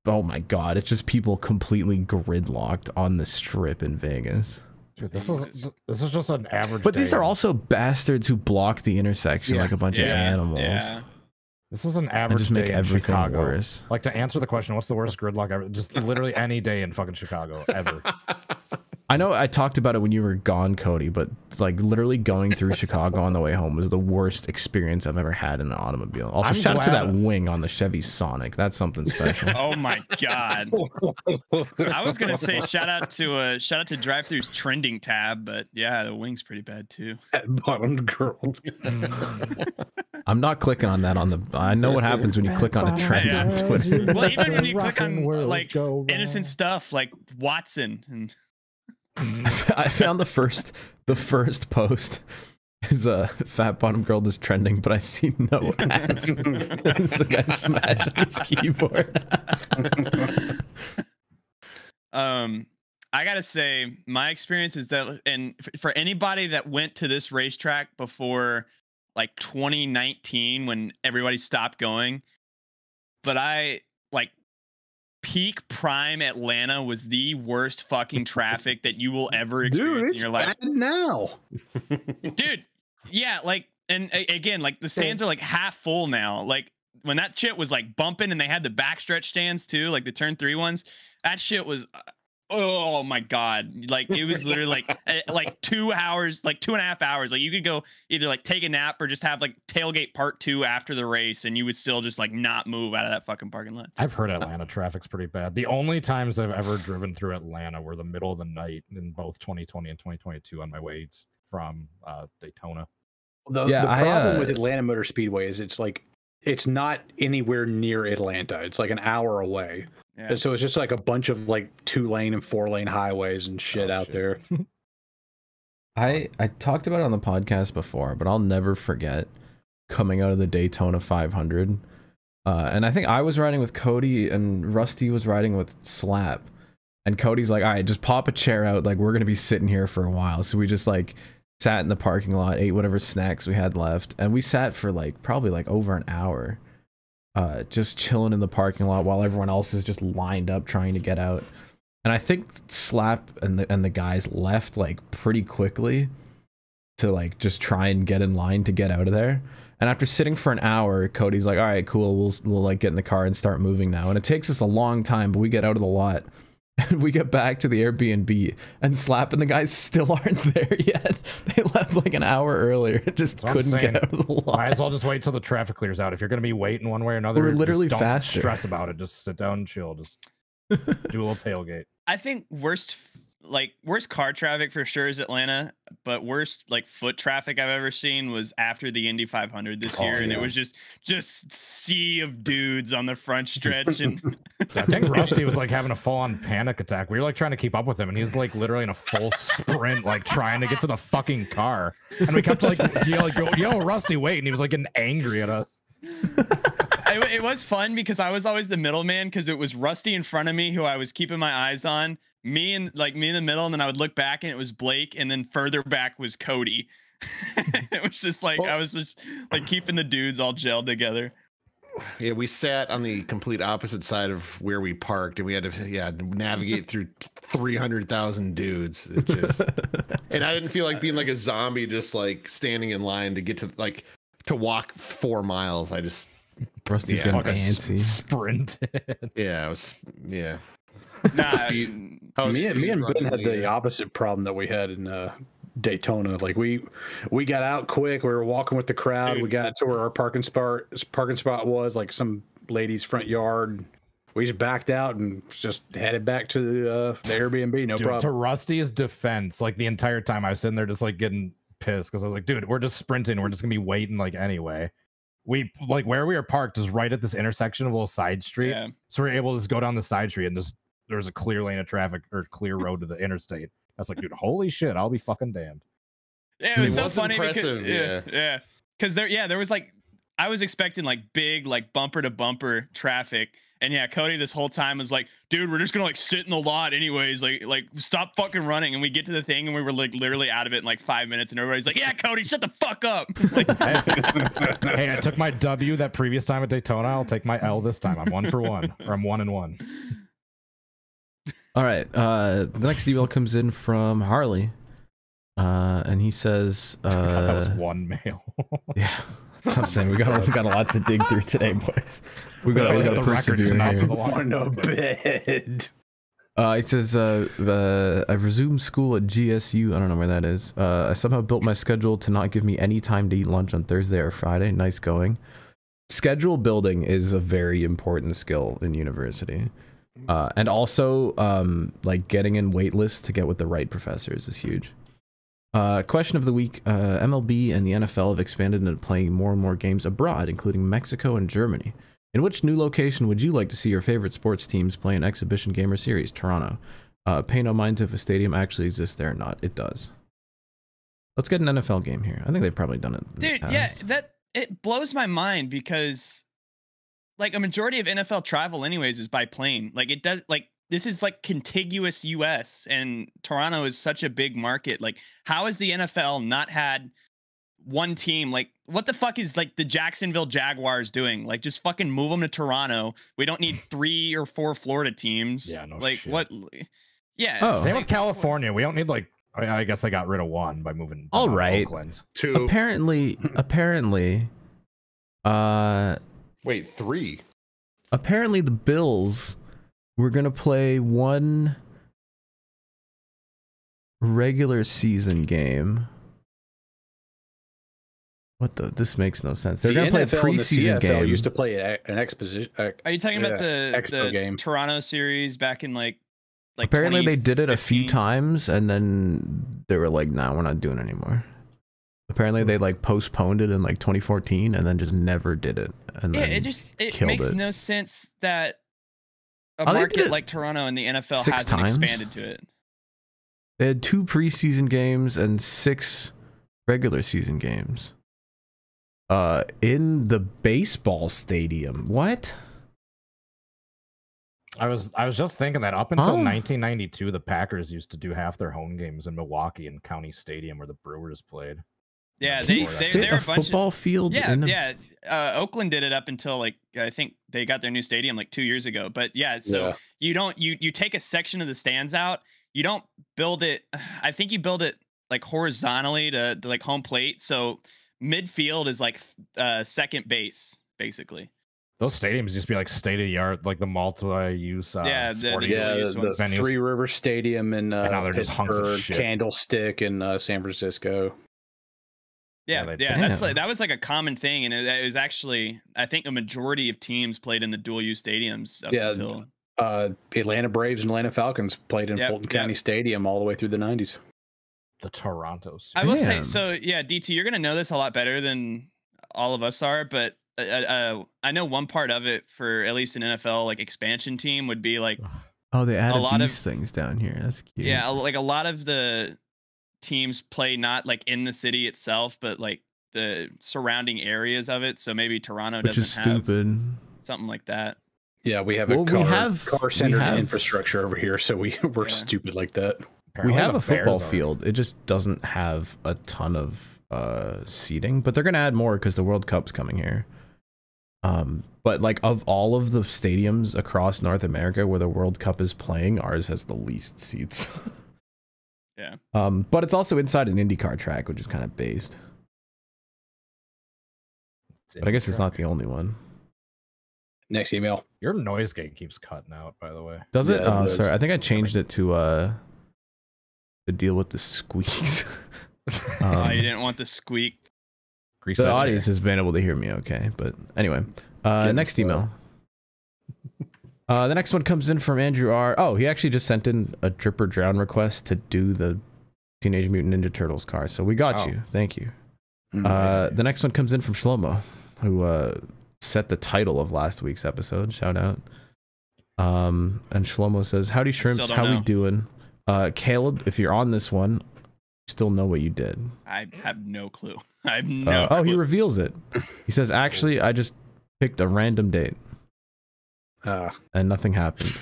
oh my god, it's just people completely gridlocked on the strip in Vegas. Dude, this is just an average but day. These are also bastards who block the intersection like a bunch of animals. This is an average just make day everything in Chicago. worse. Like, to answer the question, what's the worst gridlock ever? Just literally any day in fucking Chicago ever. I know I talked about it when you were gone, Cody, but like literally going through Chicago on the way home was the worst experience I've ever had in an automobile. Also, shout out to that wing on the Chevy Sonic. That's something special. Oh my god! I was gonna say shout out to Drive-Thru's trending tab, but yeah, the wing's pretty bad too. Bottom girl. I'm not clicking on that on the. I know what happens when you click on a trend on Twitter. Well, even when you click on like innocent stuff like Watson and. I found the first post is a fat bottom girl is trending, but I see no ads. It's the guy smashing his keyboard. I gotta say, my experience is that, and for anybody that went to this racetrack before like 2019 when everybody stopped going, but peak prime Atlanta was the worst fucking traffic that you will ever experience in your life. Now, dude, yeah, like, and again, like the stands are like half full now. Like when that shit was like bumping, and they had the backstretch stands too, like the turn 3 ones. That shit was, oh my god, like it was literally like 2 hours, like 2.5 hours. Like you could go either like take a nap or just have like tailgate part 2 after the race, and you would still just like not move out of that fucking parking lot. I've heard Atlanta traffic's pretty bad. The only times I've ever driven through Atlanta were the middle of the night in both 2020 and 2022 on my way from Daytona. The problem with Atlanta Motor Speedway is it's not anywhere near Atlanta. It's like an hour away. Yeah. So it's just like a bunch of like 2-lane and 4-lane highways and shit out there. I talked about it on the podcast before, but I'll never forget coming out of the Daytona 500. And I think I was riding with Cody and Rusty was riding with Slap. And Cody's like, all right, just pop a chair out. Like, we're going to be sitting here for a while. So we just like sat in the parking lot, ate whatever snacks we had left. And we sat for like probably like over an hour. Just chilling in the parking lot while everyone else is just lined up trying to get out. And I think Slap and the guys left like pretty quickly to like just try and get in line to get out of there. And after sitting for an hour, Cody's like, all right, cool, we'll like get in the car and start moving now. And it takes us a long time, but we get out of the lot. And we get back to the Airbnb, and Slap and the guys still aren't there yet. They left like an hour earlier. Just couldn't get out of the lot. Might as well just wait till the traffic clears out. If you're going to be waiting one way or another, we're literally don't faster. Stress about it. Just sit down and chill. Just do a little tailgate. I think worst like worst car traffic for sure is Atlanta, but worst like foot traffic I've ever seen was after the Indy 500 this year, and it was just sea of dudes on the front stretch. And I think Rusty was like having a full-on panic attack. We were like trying to keep up with him, and he was like literally in a full sprint, like trying to get to the fucking car. And we kept like yelling, "Yo, Rusty, wait!" And he was like getting angry at us. It was fun because I was always the middleman because it was Rusty in front of me who I was keeping my eyes on, me in the middle, and then I would look back and it was Blake, and then further back was Cody. It was just like I was just like keeping the dudes all gelled together. Yeah, we sat on the complete opposite side of where we parked, and we had to navigate through 300,000 dudes. It just, and I didn't feel like being like a zombie, just like standing in line to get to like to walk 4 miles. I just Rusty's getting antsy. Sprinted. Yeah, Nah, me and Ben had the opposite problem that we had in Daytona. Like we got out quick. We were walking with the crowd. Dude. We got to where our parking spot was, like some lady's front yard. We just backed out and just headed back to the Airbnb. No Dude, problem. to Rusty's defense, like the entire time I was sitting there just like getting pissed because I was like, dude, we're just sprinting. We're just gonna be waiting like anyway. We like where we are parked is right at this intersection of a little side street. Yeah. So we're able to just go down the side street and just there's a clear lane of traffic or clear road to the interstate. I was like, dude, holy shit, I'll be fucking damned. Yeah, it was so was funny impressive, because yeah. Because there was like I was expecting like big like bumper to bumper traffic. And yeah, Cody this whole time was like, dude, we're just gonna like sit in the lot anyways, like stop fucking running. And we get to the thing and we were like literally out of it in like 5 minutes, and everybody's like, yeah, Cody, shut the fuck up. Like, Hey, I took my W that previous time at Daytona. I'll take my L this time. I'm 1 for 1, or I'm 1-1. All right. The next email comes in from Harley, and he says, that was one mail. "Yeah, that's what I'm saying. We got a lot to dig through today, boys. We got the record persevere tonight here." for the long. On a bed. It says, I've resumed school at GSU. I don't know where that is. I somehow built my schedule to not give me any time to eat lunch on Thursday or Friday. Nice going. Schedule building is a very important skill in university. And also, like getting in wait lists to get with the right professors is huge. Question of the week. MLB and the NFL have expanded into playing more and more games abroad, including Mexico and Germany. In which new location would you like to see your favorite sports teams play an exhibition game or series? Toronto. Pay no mind to if a stadium actually exists there or not. It does. Let's get an NFL game here. I think they've probably done it. dude, yeah, it blows my mind because like a majority of NFL travel anyways is by plane. Like it does, like this is like contiguous US, and Toronto is such a big market. Like how has the NFL not had one team? Like what the fuck is like the Jacksonville Jaguars doing? Like just fucking move them to Toronto. We don't need 3 or 4 Florida teams. Yeah, no like shit. what? Yeah. Oh. Same with California. We don't need like. I guess I got rid of 1 by moving. All right. Oakland. 2. Apparently, Wait, 3. apparently the Bills were gonna play 1 regular season game. What the? This makes no sense. They're gonna play a NFL and the preseason CFL game. used to play an exposition. Are you talking about the Expo game. Toronto series back in like Apparently they did it a few 2015? times, and then they were like, "Nah, we're not doing it anymore." Apparently they like postponed it in like 2014, and then just never did it. And Yeah, then it killed makes it. no sense that a Oh, they did market it like Toronto and the NFL 6 hasn't times. expanded to it. They had 2 preseason games and 6 regular season games. In the baseball stadium. What? I was just thinking that up until Oh. 1992, the Packers used to do half their home games in Milwaukee in County Stadium where the Brewers played. Yeah, Can they you they fit they're a a bunch football field of, yeah, in a yeah. Oakland did it up until like I think they got their new stadium like 2 years ago. But yeah, so you take a section of the stands out. You don't build it. I think you build it like horizontally to like home plate. So midfield is like second base basically. Those stadiums used to be like state of the art, like the multi-use. Yeah, the sporting dual-use the ones. venues. Three River Stadium in And now they're just hunks of Pittsburgh, shit. Candlestick in San Francisco. Yeah, Yeah, yeah, they- that's Damn. like that was like a common thing, and it was actually I think a majority of teams played in the dual use stadiums up Yeah, until Atlanta Braves and Atlanta Falcons played in Fulton County Stadium all the way through the 90s. The Toronto. I will say, so yeah, DT, you're gonna know this a lot better than all of us are, but I know one part of it for at least an NFL like expansion team would be like, oh, they added a lot these of things down here. That's cute. Yeah, like a lot of the teams play not like in the city itself, but like the surrounding areas of it. So maybe Toronto which is doesn't have stupid. something like that. Yeah, we have Well, a we have- car-centered we have- infrastructure over here, so we're stupid like that. We have the a football Bears are. field. It just doesn't have a ton of seating, but they're gonna add more because the World Cup's coming here. But like of all of the stadiums across North America where the World Cup is playing, ours has the least seats. Yeah. But it's also inside an IndyCar track, which is kind of based. But I guess it's not the only one. Next email. Your noise gate keeps cutting out, by the way. Does it? Yeah, it Oh, does. sorry. I think I changed it to deal with the squeaks. Oh, you didn't want the squeak. The audience has been able to hear me okay, but anyway. Next email. The next one comes in from Andrew R. Oh, he actually just sent in a Drip or Drown request to do the Teenage Mutant Ninja Turtles car, so we got you. Thank you. The next one comes in from Shlomo, who set the title of last week's episode. Shout out. And Shlomo says, "Howdy Shrimps, how we doing?" Caleb, if you're on this one, you still know what you did. I have no clue. I have no Oh, he clue. reveals it. He says, "Actually, I just picked a random date, and nothing happened."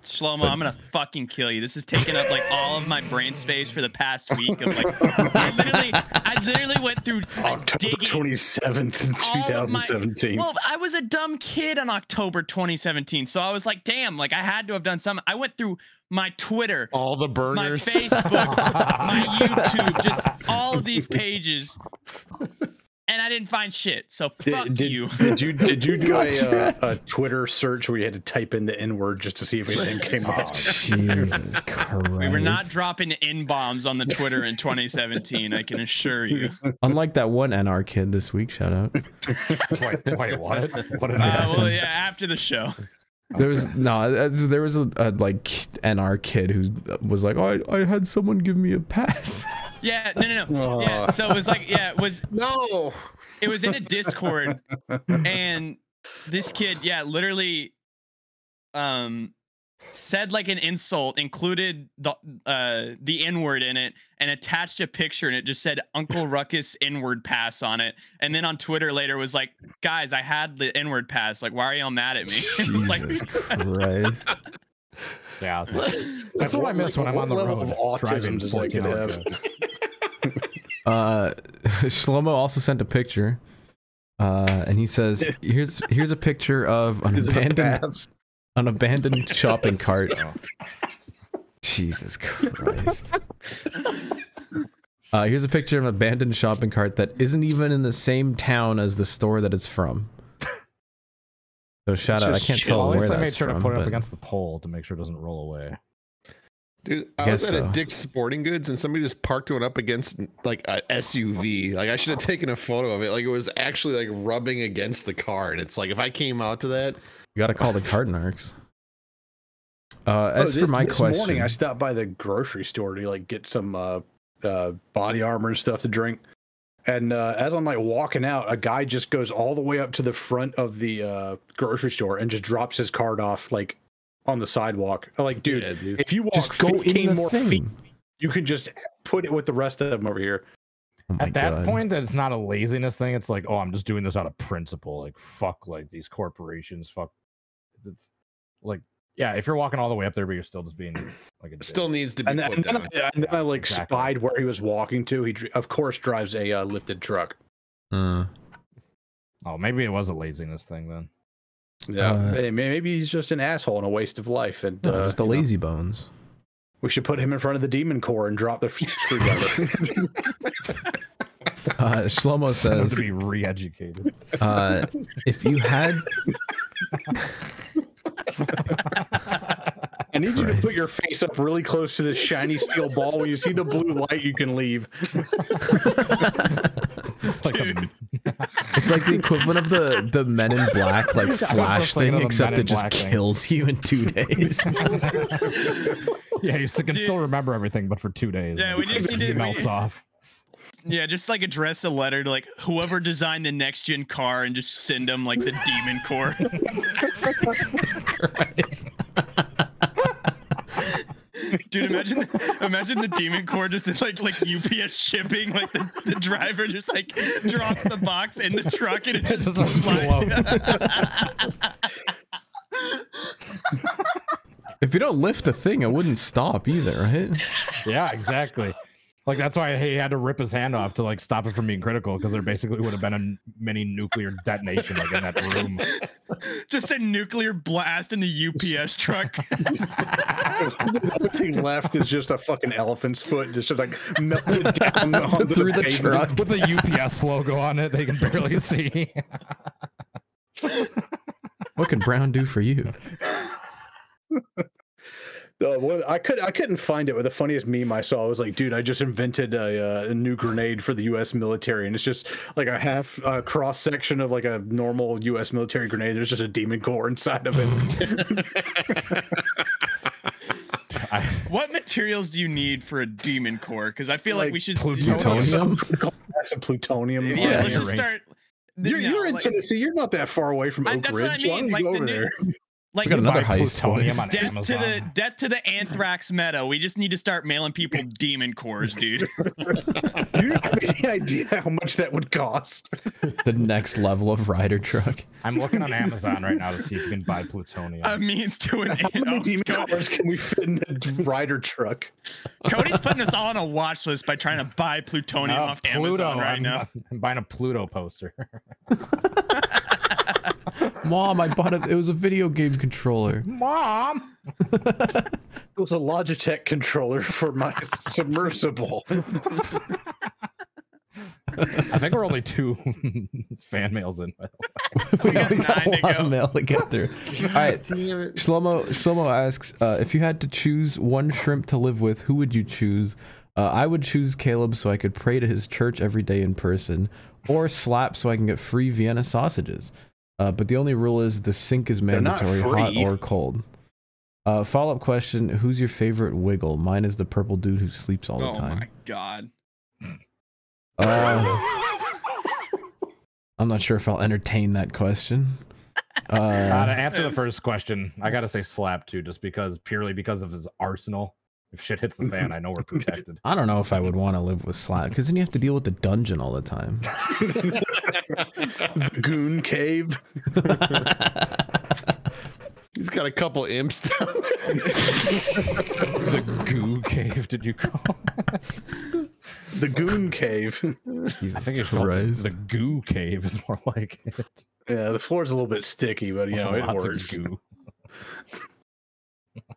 Shlomo, I'm gonna fucking kill you. This is taking up like all of my brain space for the past week. Of like, I literally went through October 27th, 2017. Well, I was a dumb kid on October 2017, so I was like, damn, like I had to have done something. I went through my Twitter, all the burners, my Facebook, my YouTube, just all of these pages. And I didn't find shit, so fuck you. Did you do a Twitter search where you had to type in the N-word just to see if anything came up? Jesus Christ. We were not dropping N-bombs on the Twitter in 2017, I can assure you. Unlike that one NR kid this week, shout out. Wait, what? What did I Well, yeah, after the show. There was there was a like NR kid who was like, "Oh, I had someone give me a pass." Yeah, no. Yeah, so it was like, yeah, it was It was in a Discord, and this kid, yeah, literally, said like an insult, included the N-word in it, and attached a picture, and it just said Uncle Ruckus N-word pass on it. And then on Twitter later was like, guys, I had the N-word pass. Like, why are y'all mad at me? Jesus Christ. Yeah, that's what I miss when I'm on the road. Driving does that kid have? Shlomo also sent a picture, and he says, "Here's a picture of an abandoned shopping cart." Jesus Christ! Here's a picture of an abandoned shopping cart that isn't even in the same town as the store that it's from. So shout out! I can't tell where that's from. I made sure to put it up but- against the pole to make sure it doesn't roll away. Dude, I was guess at so. a Dick's Sporting Goods and somebody just parked one up against like a SUV. Like I should have taken a photo of it. Like it was actually like rubbing against the car. And it's like if I came out to that, You got to call the cart narcs. As for my this question, morning I stopped by the grocery store to like get some body armor and stuff to drink. And as I'm like walking out, a guy just goes all the way up to the front of the grocery store and just drops his cart off like on the sidewalk. I'm like, dude, Yeah, dude. if you walk just go 15 in the more thing. feet, you can just put it with the rest of them over here. Oh my At that God. point, it's not a laziness thing. It's like, oh, I'm just doing this out of principle. Like, fuck, like these corporations. Fuck. It's like, yeah, if you're walking all the way up there, but you're still just being like a it still dick. needs to be And then, put and then down. and then I like Exactly. spied where he was walking to. He of course drives a lifted truck. Mm. Oh, maybe it was a laziness thing then. Yeah, hey, maybe he's just an asshole and a waste of life. And No, just a you know, lazy bones. we should put him in front of the demon core and drop the screwdriver. Shlomo Send them says, to be re-educated. if you had I need you to Christ. put your face up really close to this shiny steel ball. When you see the blue light, you can leave. It's like It's like the equivalent of the Men in Black like flash thing, except it just kills you in 2 days. Yeah, you can still remember everything, but for 2 days. Yeah, we just need to melts off. Yeah, just like address a letter to like whoever designed the next gen car and just send them like the Demon Core. Dude, imagine the Demon Core just in like UPS shipping, like the driver just like drops the box in the truck and it just slides. If you don't lift the thing, it wouldn't stop either, right? Yeah, exactly. Like that's why he had to rip his hand off to like stop it from being critical, because there basically would have been a mini nuclear detonation like in that room. Just a nuclear blast in the UPS truck. The only thing left is just a fucking elephant's foot, just like melted down through the truck with the UPS logo on it. They can barely see. What can Brown do for you? I couldn't find it, but the funniest meme I saw was like, dude, I just invented a new grenade for the U.S. military, and it's just like a half cross section of like a normal U.S. military grenade. There's just a demon core inside of it. What materials do you need for a demon core? Because I feel like we should plutonium. Some plutonium. Yeah, let's just start. You're in Tennessee. You're not that far away from Oak That's Ridge. what I mean. Why don't you Like go over there? Like, we got another heist. Plutonium on death Amazon. to the anthrax meta. We just need to start mailing people demon cores, dude. Do you have any idea how much that would cost? The next level of rider truck. I'm looking on Amazon right now to see if you can buy plutonium. A means to an How many end. demon cores can we fit in a rider truck? Cody's putting us all on a watch list by trying to buy plutonium off Amazon right now. I'm buying a Pluto poster. Mom, I bought it was a video game controller. Mom! It was a Logitech controller for my submersible. I think we're only 2 fan mails in. We got 9 to a lot go. of mail to get through. All right, Shlomo asks, if you had to choose one shrimp to live with, who would you choose? I would choose Caleb so I could pray to his church every day in person, or Slap so I can get free Vienna sausages. But the only rule is the sink is mandatory, hot or cold. Follow-up question, who's your favorite wiggle? Mine is the purple dude who sleeps all the time. Oh my god. I'm not sure if I'll entertain that question. To answer the first question, I gotta say Slap too, just purely because of his arsenal. If shit hits the fan, I know we're protected. I don't know if I would want to live with Slap, because then you have to deal with the dungeon all the time. The goon cave. He's got a couple imps down there. The goo cave, did you call it? The goon cave. Jesus I think it's called Christ. the goo cave is more like it. Yeah, the floor's a little bit sticky, but you know, it Lots of works. goo.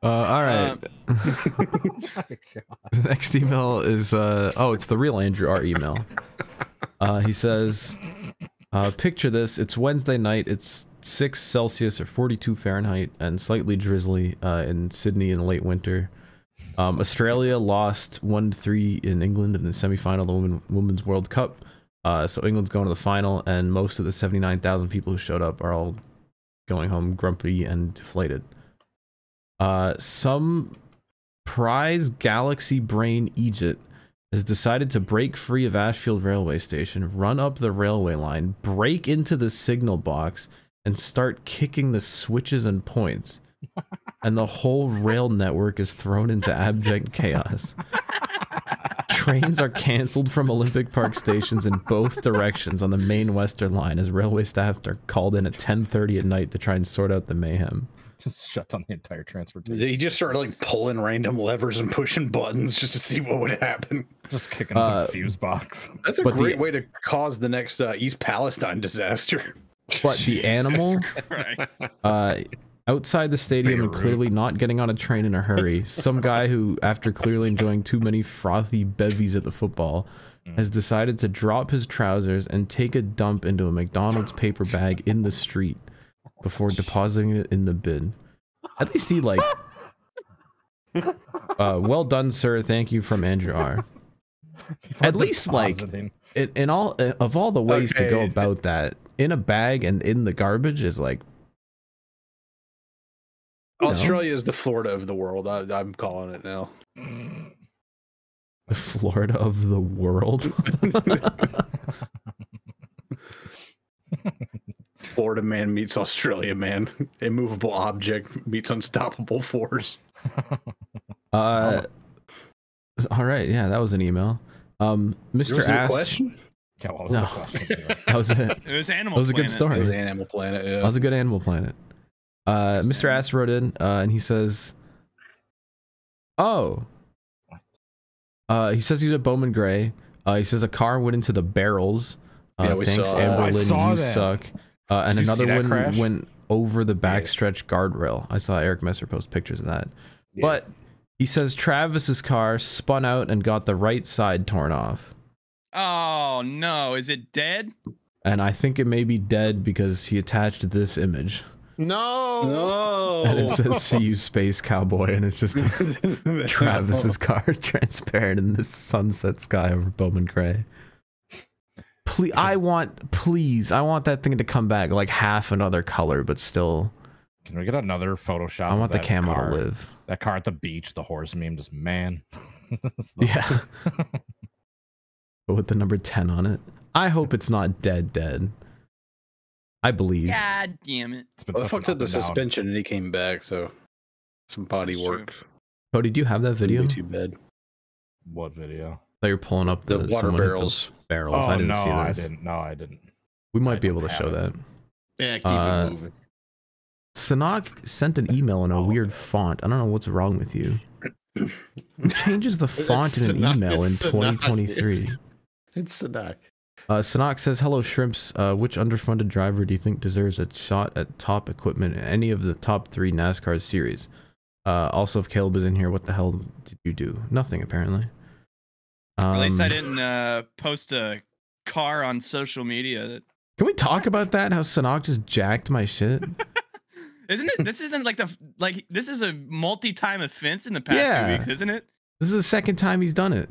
All right. The next email is it's the real Andrew R email. He says, picture this, it's Wednesday night, it's 6 Celsius or 42 Fahrenheit and slightly drizzly in Sydney in the late winter. Australia lost 1-3 in England in the semi-final of the Women's World Cup. So England's going to the final, and most of the 79,000 people who showed up are all going home grumpy and deflated. Some prize galaxy brain Egypt has decided to break free of Ashfield railway station, run up the railway line, break into the signal box, and start kicking the switches and points. And the whole rail network is thrown into abject chaos. Trains are canceled from Olympic Park stations in both directions on the main Western line as railway staff are called in at 10:30 at night to try and sort out the mayhem. Just shut down the entire transportation. He just started like pulling random levers and pushing buttons just to see what would happen. Just kicking some fuse box. That's a great way to cause the next East Palestine disaster. But the animal, outside the stadium and clearly not getting on a train in a hurry, some guy who, after clearly enjoying too many frothy bevies at the football, has decided to drop his trousers and take a dump into a McDonald's paper bag in the street before depositing it in the bin. At least he well done, sir. Thank you from Andrew R. At least like in all of all the ways to go about that, in a bag and in the garbage is like. Australia is the Florida of the world. I'm calling it now. The Florida of the world. Florida man meets Australia man. Immovable object meets unstoppable force. All right, yeah, that was an email. Mr. Ass. Question? Yeah, what was the question? That was it. It was Animal That was a good Planet. story. It was Animal Planet. Yeah. That was a good Animal Planet. Mr. Ass wrote in, and he says, he says he's at Bowman Gray. He says a car went into the barrels. Yeah, we thanks, saw Amber that. Lynn, I saw you that. suck. And Did you see another that one crash? went over the backstretch guardrail. I saw Eric Messer post pictures of that. Yeah. But he says Travis's car spun out and got the right side torn off. Oh no, is it dead? And I think it may be dead because he attached this image. No. And it says "See you, Space Cowboy," and it's just Travis's car transparent in this sunset sky over Bowman Gray. Please, I want that thing to come back like half another color, but still. Can we get another Photoshop? I want the of that camo car? to live. That car at the beach, the horse meme, just man. Yeah. But with the number 10 on it. I hope it's not dead. I believe. God damn it. It's been Well, I such an fucked up up the and down. suspension and he came back, so some body That's true. work. Cody, do you have that video? Too bad. What video? That you're pulling up The water someone hit barrels. those barrels. Oh I didn't no, see I this. didn't. No, I didn't. We might I be don't able to have show it. that. Yeah, keep it moving. Sanok sent an email in a weird font. I don't know what's wrong with you. Who changes the font in an Sanok. email in It's Sanok. 2023? It's Sadak. Sanok says, "Hello, Shrimps. Which underfunded driver do you think deserves a shot at top equipment in any of the top 3 NASCAR series? Also, if Caleb is in here, what the hell did you do? Nothing, apparently. At least I didn't post a car on social media. Can we talk about that? How Sanok just jacked my shit? Isn't it? This isn't like this is a multi-time offense in the past Yeah. 2 weeks, isn't it? This is the second time he's done it.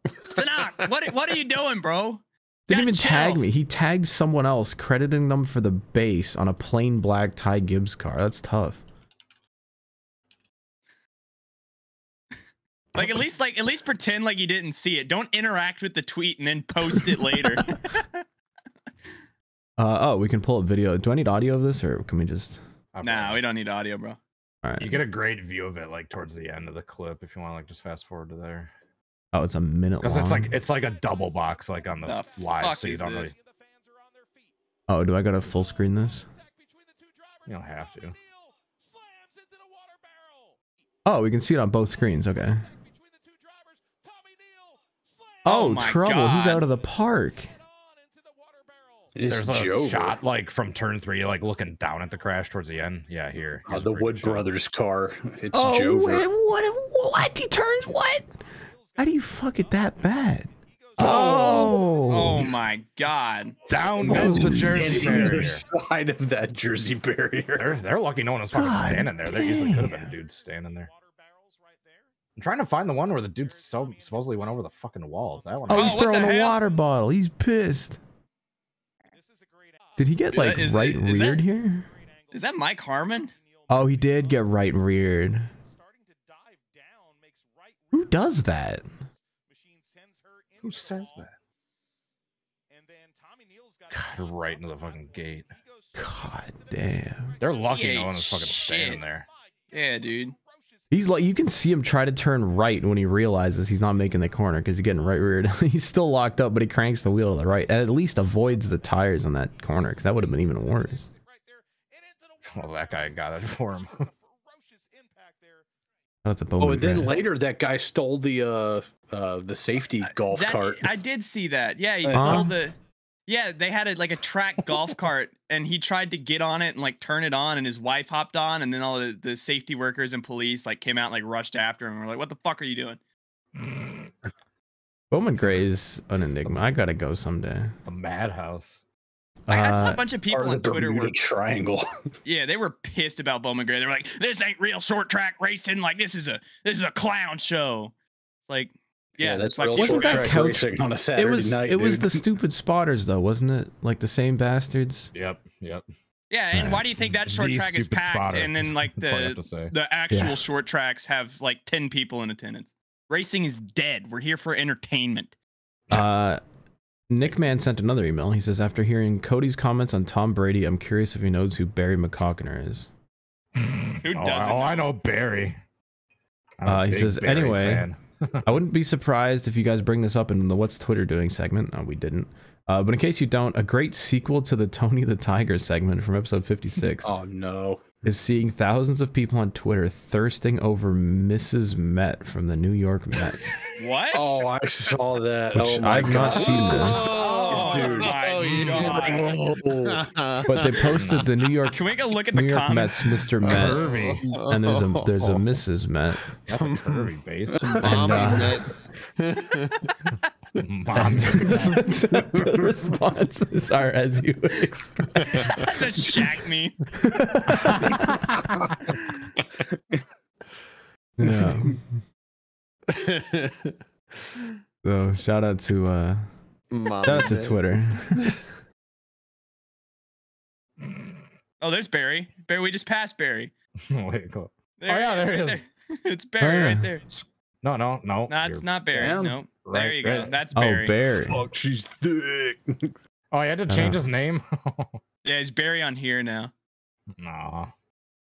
Sanok, what are you doing, bro? Didn't Gotta even tag chill. me. He tagged someone else, crediting them for the base on a plain black Ty Gibbs car. That's tough. Like at least pretend like you didn't see it. Don't interact with the tweet and then post it later. Oh, we can pull up video. Do I need audio of this, or can we just? Nah, we don't need audio, bro. All right. You get a great view of it like towards the end of the clip if you want to like just fast forward to there. Oh, it's a minute long. Because it's like a double box like on the The live, fuck so you is don't this? really Oh, do I gotta full screen this? you don't have to. Oh, we can see it on both screens. Okay. Oh Oh, my trouble! He's God. out of the park. There's a Joe. shot like from turn 3, like looking down at the crash towards the end. Yeah, here. Here's a The great Wood shot. Brothers car. It's Oh, Jover. what? He turns what? How do you fuck it that bad? Oh my God. Down Oh, goes the Standing Jersey on the other barrier. side of that Jersey barrier. They're lucky no one was fucking God standing there. There easily could have been a dude standing there. I'm trying to find the one where the dude supposedly went over the fucking wall. That one. Oh, Oh, he's what throwing the a hell? water bottle. He's pissed. Did he get Dude, like is right that- is reared that- here? Is that Mike Harmon? Oh, he did get right reared. Who does that? Who says that? God, right into the fucking gate. God damn. They're lucky He no ate one was fucking standing shit. there. Yeah, dude. He's like, you can see him try to turn right when he realizes he's not making the corner because he's getting right reared. He's still locked up, but he cranks the wheel to the right and at least avoids the tires on that corner because that would have been even worse. Well, that guy got it for him. That's a Oh, and then later that guy stole the safety golf cart. I did see that. Yeah, he Huh? stole the. Yeah, they had like a track golf cart, and he tried to get on it and like turn it on, and his wife hopped on, and then all the safety workers and police like came out and like rushed after him. And were like, "What the fuck are you doing?" Bowman Gray is an enigma. I gotta go someday. The madhouse. Like, I saw a bunch of people Part on of the Twitter Bermuda were Triangle. yeah, they were pissed about Bowman Gray. They were like, "This ain't real short track racing. Like this is a clown show." It's like, Yeah, that's fucking real Wasn't short that track couch- racing on a Saturday It was night. it was the dude. stupid spotters though, wasn't it? Like the same bastards. Yep. Yeah, and why do you think that short The track is stupid packed, spotter. and then like That's all you have to say. the actual Yeah. short tracks have like 10 people in attendance? Racing is dead. We're here for entertainment. Nick Man sent another email. He says, after hearing Cody's comments on Tom Brady, I'm curious if he knows who Barry McCockner is. Who doesn't? Oh, I know Barry. I'm a He big says, Barry anyway, fan. I wouldn't be surprised if you guys bring this up in the What's Twitter Doing segment. No, we didn't. But in case you don't, a great sequel to the Tony the Tiger segment from episode 56 Oh no! is seeing thousands of people on Twitter thirsting over Mrs. Met from the New York Mets. What? Oh, I saw that. Which Oh my I've not God. seen this. Oh, Dude. my God. But they posted the New York Can we go look at New the York comments? Mets, Mr. Met, Curvy. and there's a Mrs. Met. That's a curvy base. Mommy And the responses are as you would expect. That's Shaq me. Yeah. So shout out to Twitter. Oh, there's Barry. Barry, we just passed Barry. Wait, go. There Oh, yeah, he there he right It's Barry Oh, yeah. right there. No. No, it's You're- not Barry. Damn. No. Right, There you go. right. That's Barry. Oh, Barry. Fuck, she's thick. Oh, he had to change his name? Yeah, he's Barry on here now. No. I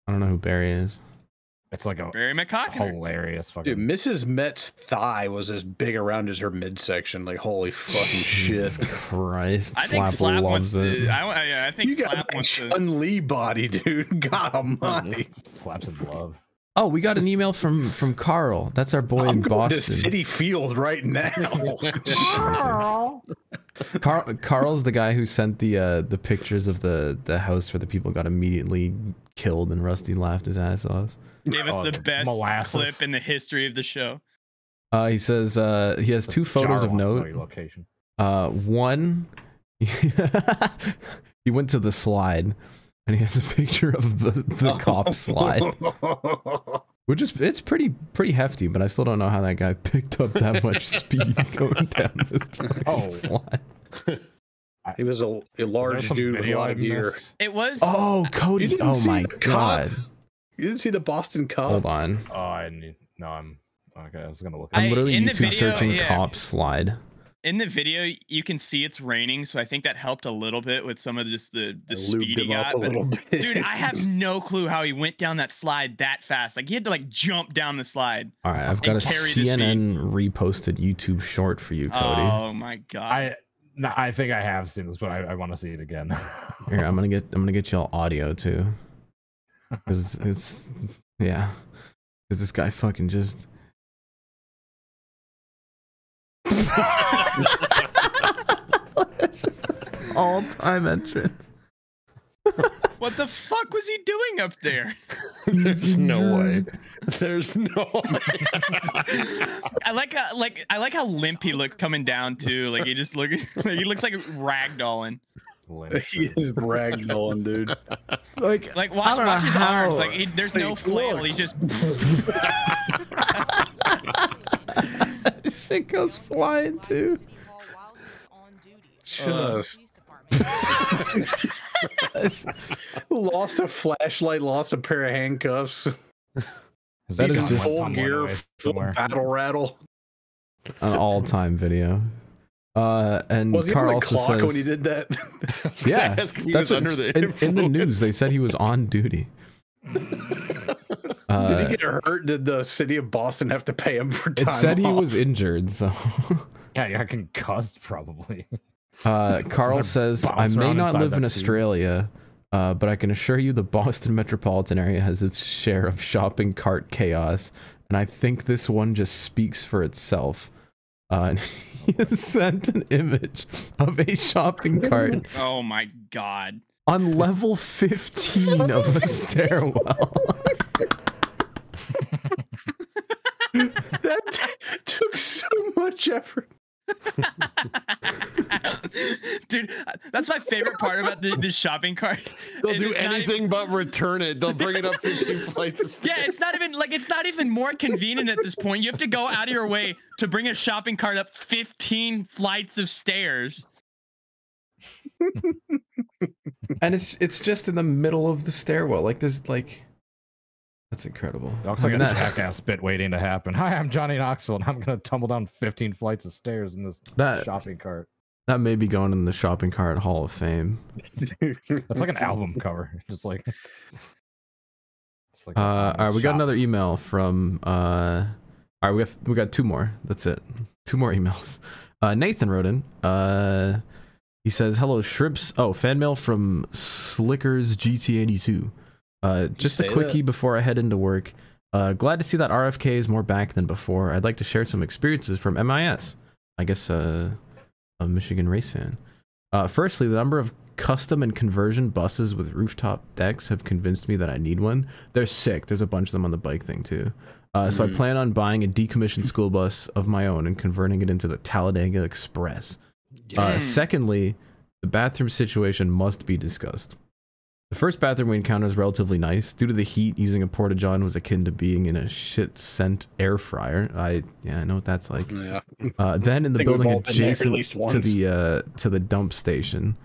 don't know who Barry is. It's like a Barry McCockner. hilarious Dude, fucking. Mrs. Met's thigh was as big around as her midsection. Like, holy fucking shit. Jesus Christ. I think Slap Slap wants loves to. it. I think You got Slap a wants to. Chun Li body, dude. God almighty. Slaps in love. Oh, we got an email from Carl. That's our boy I'm in going to Boston. City Field right now. Carl's the guy who sent the pictures of the house where the people got immediately killed and Rusty laughed his ass off. Gave us Oh, the best molasses. clip in the history of the show. He says he has two photos Jar of wants to know note. your location. One, he went to the slide, and he has a picture of the cop slide, which is it's pretty hefty. But I still don't know how that guy picked up that much speed going down the slide. He was a Is there large some dude with a video lot I of gear. missed? It was. Oh, Cody! You didn't Oh see my the cop? god! You didn't see the Boston Cop? Hold on, Oh, I need. No, I'm. Okay, I was gonna look. I'm literally in the YouTube video, searching yeah. cop slide. In the video, you can see it's raining, so I think that helped a little bit with some of just the I speed lubed he him up got. a But little bit. dude, I have no clue how he went down that slide that fast. Like he had to like jump down the slide. All right, I've got a And carry the CNN reposted YouTube short for you, Cody. Oh my god! I think I have seen this, but I want to see it again. Here, I'm gonna get y'all audio too, because because this guy fucking just. All-time entrance. What the fuck was he doing up there? There's no way. There's no way. I like how limp he looked coming down too. Like he just look like he looks like ragdolling. He is ragdolling, dude. Like Like I don't watch know his arms. how- Like there's no flail. He's just. This shit goes flying too. Just lost a flashlight, lost a pair of handcuffs. That He's is in just full on gear, one way full somewhere. battle rattle. an all-time video. And Was he Carl on the also clock says, when he did that? yeah, He that's was what, under the in the news they said he was on duty. Did he get hurt? Did the city of Boston have to pay him for time It said he off? was injured, so. Yeah, you're concussed probably. Carl They're says, I bouncing may around not inside live in that tube." Australia, but I can assure you the Boston metropolitan area has its share of shopping cart chaos, and I think this one just speaks for itself. And he has sent an image of a shopping cart Oh my god! on level 15 of a stairwell. That took so much effort. Dude, That's my favorite part about the shopping cart. They'll It do is not anything but return it. They'll bring it up 15 flights of stairs. Yeah, it's not even more convenient at this point. You have to go out of your way to bring a shopping cart up 15 flights of stairs. And it's just in the middle of the stairwell. Like there's like, that's incredible. It looks like a jackass bit waiting to happen. Hi, I'm Johnny Knoxville, and I'm gonna tumble down 15 flights of stairs in this shopping cart. That may be going in the shopping cart Hall of Fame. That's like an album cover. Just like. All right, we got another email from. All right, we got two more. That's it. Two more emails. Nathan wrote in. He says, "Hello, Shrimps." Oh, fan mail from Slickers GT82. Just a quickie before I head into work. Glad to see that RFK is more back than before. I'd like to share some experiences from MIS. I guess a Michigan race fan. Firstly, the number of custom and conversion buses with rooftop decks have convinced me that I need one. They're sick. There's a bunch of them on the bike thing too. So I plan on buying a decommissioned school bus of my own and converting it into the Talladega Express. Secondly, the bathroom situation must be discussed. The first bathroom we encountered was relatively nice. Due to the heat, using a porta-john was akin to being in a shit-scent air fryer. I know what that's like. Yeah. Then in the building adjacent to the dump station,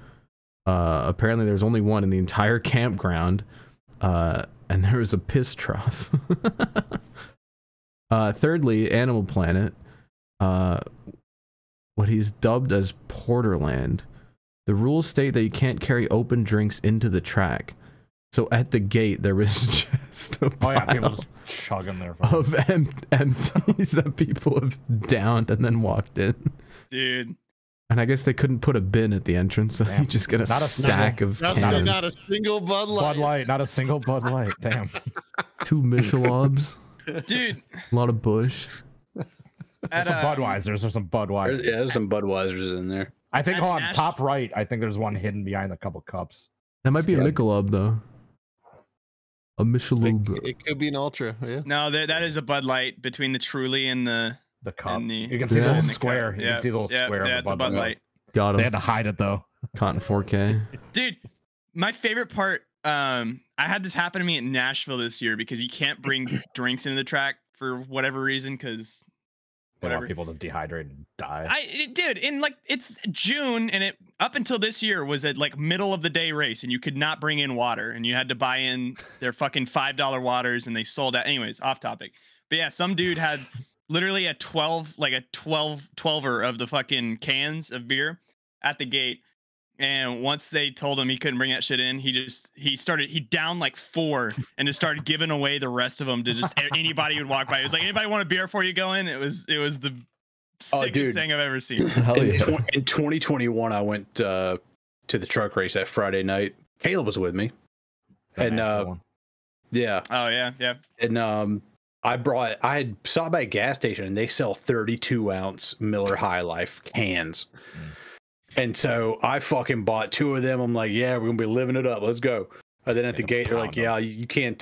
apparently there's only one in the entire campground, and there was a piss trough. Thirdly, Animal Planet, what he's dubbed as Porterland. The rules state that you can't carry open drinks into the track. So at the gate, there was just a pile people just chugging their of empties that people have downed and then walked in. Dude. And I guess they couldn't put a bin at the entrance, so you just get a stack of cans. Not a single Bud Light. Bud Light, not a single Bud Light. Damn. 2 Michelobs. Dude. A lot of Bush. There's some Budweisers. There's some Budweisers. Yeah, there's some Budweisers in there. I think on top right, I think there's one hidden behind a couple cups. That might be a Michelob though. A Michelob. It could be an Ultra. Yeah. No, that is a Bud Light between the Truly and the cup. And you can see the little square. You can see the little square. Yeah, it's a Bud Light. Got him. They had to hide it though. Caught in 4K. Dude, my favorite part. I had this happen to me in Nashville this year because you can't bring drinks into the track for whatever reason because. They want people to dehydrate and die. Dude, in like it's June and it up until this year was a like middle of the day race and you could not bring in water and you had to buy in their fucking $5 waters and they sold out. Anyways, off topic. But yeah, some dude had literally a 12er of the fucking cans of beer at the gate. And once they told him he couldn't bring that shit in, he downed like 4 and just started giving away the rest of them to just anybody who would walk by. It was like, anybody want a beer before you go in? It was the sickest thing I've ever seen. Hell yeah. In 2021, I went to the truck race that Friday night. Caleb was with me. And yeah. Oh yeah. And I had stopped by a gas station and they sell 32-ounce Miller High Life cans. And so I fucking bought 2 of them. I'm like, yeah, we're gonna be living it up. Let's go. And then at the gate, they're like, yeah, you can't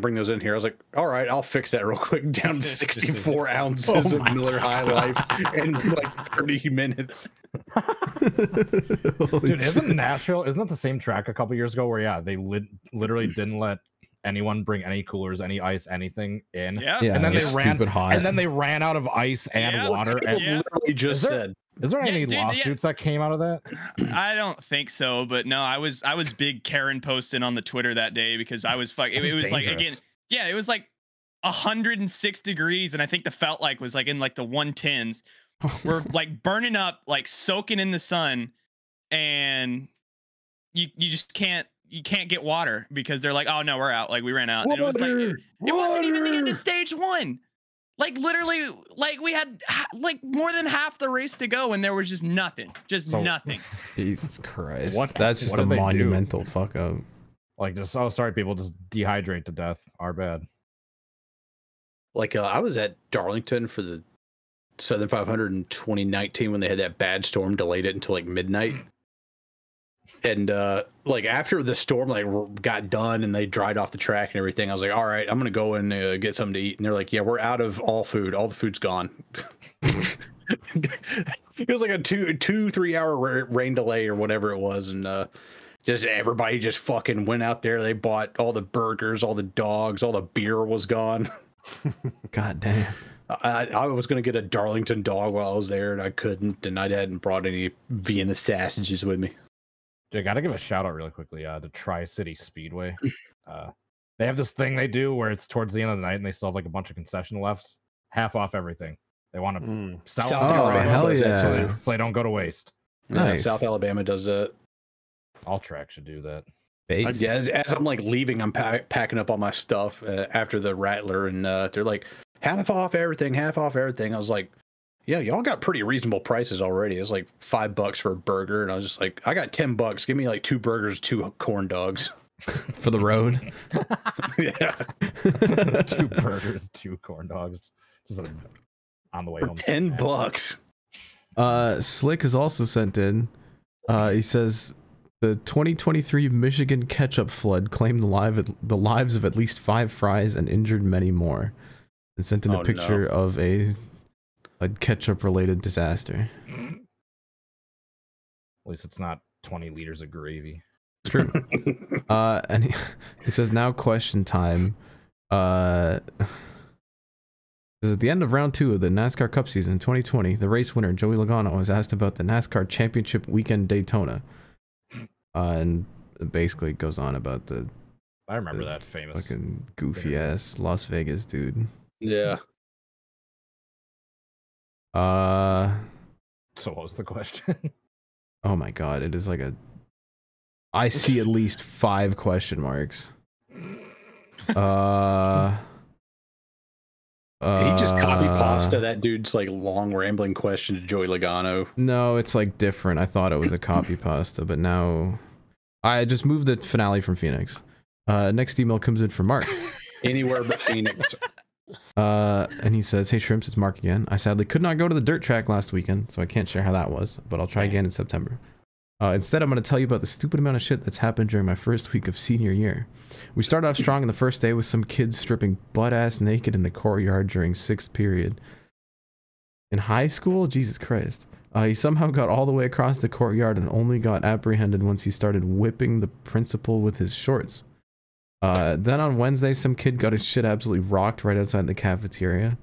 bring those in here. I was like, all right, I'll fix that real quick. Down 64 ounces of Miller High Life in like 30 minutes. Dude, isn't that the same track a couple years ago where they literally didn't let anyone bring any coolers, any ice, anything in? Yeah. And then they ran out of ice and water. And literally just said. Is there any lawsuits that came out of that? I don't think so, but no, I was big Karen posting on the Twitter that day because I was it was like again, it was like 106 degrees and I think the felt like was like in like the 110s. We're like burning up, like soaking in the sun, and you just can't get water because they're like, oh no, we're out, like we ran out. And it was like it wasn't even the end of stage 1. Like literally, like we had like more than half the race to go, and there was just nothing, nothing. Jesus Christ! That's just a monumental fuck up. Like, just sorry, people just dehydrate to death. Our bad. Like I was at Darlington for the Southern 500 in 2019 when they had that bad storm, delayed it until like midnight. And like after the storm like got done and they dried off the track and everything, I was like, all right, I'm gonna go and get something to eat. And they're like, yeah, we're out of all food. All the food's gone. It was like a 3 hour rain delay or whatever it was, and just everybody just fucking went out there. They bought all the burgers, all the dogs, all the beer was gone. God damn. I was gonna get a Darlington dog while I was there, and I couldn't, and I hadn't brought any Vienna sausages with me. I gotta give a shout out really quickly to Tri-City Speedway. They have this thing they do where it's towards the end of the night and they still have like a bunch of concession left, half off everything. They want to sell South it Alabama hell does that, yeah. so they don't go to waste. Nice. South Alabama does that. All tracks should do that. Based. Yeah, as I'm like leaving, I'm packing up all my stuff after the Rattler, and they're like half off everything, half off everything. I was like, yeah, y'all got pretty reasonable prices already. It's like $5 for a burger, and I was just like, I got $10. Give me like 2 burgers, 2 corn dogs For the road. Yeah, 2 burgers, 2 corn dogs, just on the way home. $10. Slick has also sent in. He says the 2023 Michigan ketchup flood claimed the lives of at least 5 fries and injured many more. And sent in a picture of a ketchup-related disaster. At least it's not 20 liters of gravy. It's true. And he says, now question time. This is at the end of round 2 of the NASCAR Cup season in 2020. The race winner, Joey Logano, was asked about the NASCAR Championship Weekend Daytona. And it basically goes on about I remember that famous fucking goofy-ass Las Vegas dude. Yeah. So what was the question? Oh my god, it is like I see at least 5 question marks. He just copy pasta that dude's like long rambling question to Joey Logano. No, it's like different. I thought it was a copy pasta, but now I just moved the finale from Phoenix. Next email comes in from Mark. Anywhere but Phoenix. And he says, hey Shrimps, it's Mark again. I sadly could not go to the dirt track last weekend, so I can't share how that was, but I'll try again in September. Instead, I'm going to tell you about the stupid amount of shit that's happened during my first week of senior year. We started off strong in the first day with some kids stripping butt-ass naked in the courtyard during 6th period. In high school? Jesus Christ. He somehow got all the way across the courtyard and only got apprehended once he started whipping the principal with his shorts. Then on Wednesday, some kid got his shit absolutely rocked right outside the cafeteria.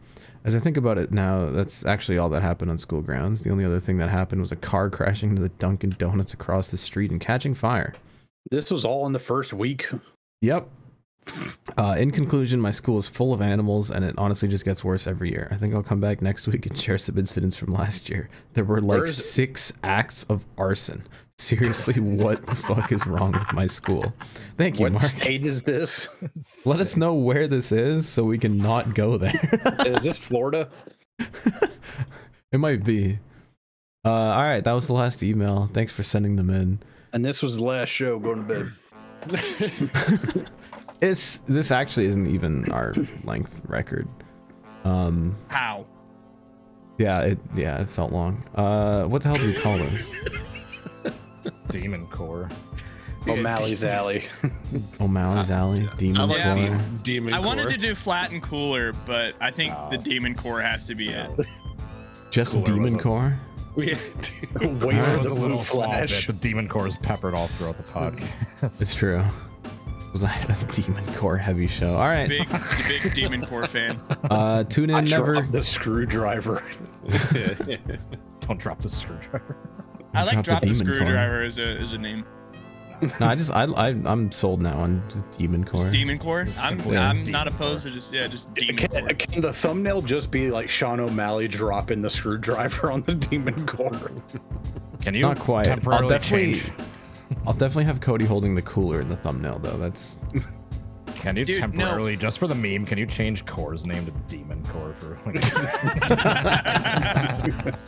As I think about it now, that's actually all that happened on school grounds. The only other thing that happened was a car crashing into the Dunkin' Donuts across the street and catching fire. This was all in the first week. Yep. In conclusion, my school is full of animals, and it honestly just gets worse every year. I think I'll come back next week and share some incidents from last year. There were like 6 acts of arson. Seriously, what the fuck is wrong with my school? Thank you, What Mark. state is this? Let us know where this is so we can not go there. Is this Florida? It might be. All right, that was the last email. Thanks for sending them in. And this was the last show. Going to bed. This actually isn't even our length record. How? Yeah, it felt long. What the hell do we call this? Demon Core. O'Malley's Alley. O'Malley's Alley, Demon I like Core. Demon I wanted Core. to do flat and cooler, but I think the Demon Core has to be it. Just Cooler Demon wasn't- Core? Wait Alright. for It was the a blue little small bit. flash. The Demon Core is peppered all throughout the podcast. It's true. It was like a Demon Core heavy show. All right. Big Demon Core fan. Tune in I never. dropped the screwdriver. Don't drop the screwdriver. I like Drop the Drop the Demon Core. Screwdriver as a name. No, I'm sold now on just Demon Core. Just Demon Core. I'm simply not Demon opposed Core. to just Demon Core. Can the thumbnail just be like Sean O'Malley dropping the screwdriver on the Demon Core? Can you Not quite. temporarily change? I'll definitely have Cody holding the cooler in the thumbnail though. That's Can you Dude, no. temporarily, just for the meme, can you change Core's name to Demon Core for like,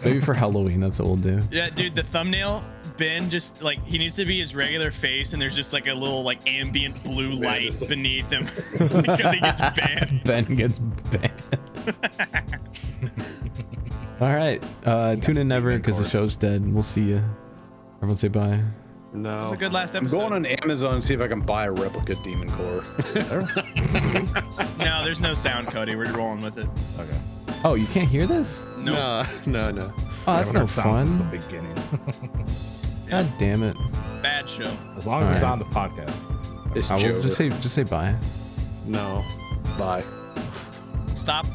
maybe for Halloween. That's what we'll do. Yeah, dude, the thumbnail, Ben just like he needs to be his regular face, and there's just like a little like ambient blue light beneath him because he gets banned. Ben gets banned. All right. Tune in never because the show's dead. We'll see you. Everyone say bye. No. It's a good last I'm episode. going on Amazon and see if I can buy a replica Demon Core. No, there's no sound, Cody. We're rolling with it. okay. Oh, you can't hear this? No. No. Oh, that's no Haven't heard sound since fun. the beginning. God damn it. Bad show. As long as it's Alright. on the podcast. It's I will Joe. just say bye. No. Bye. Stop.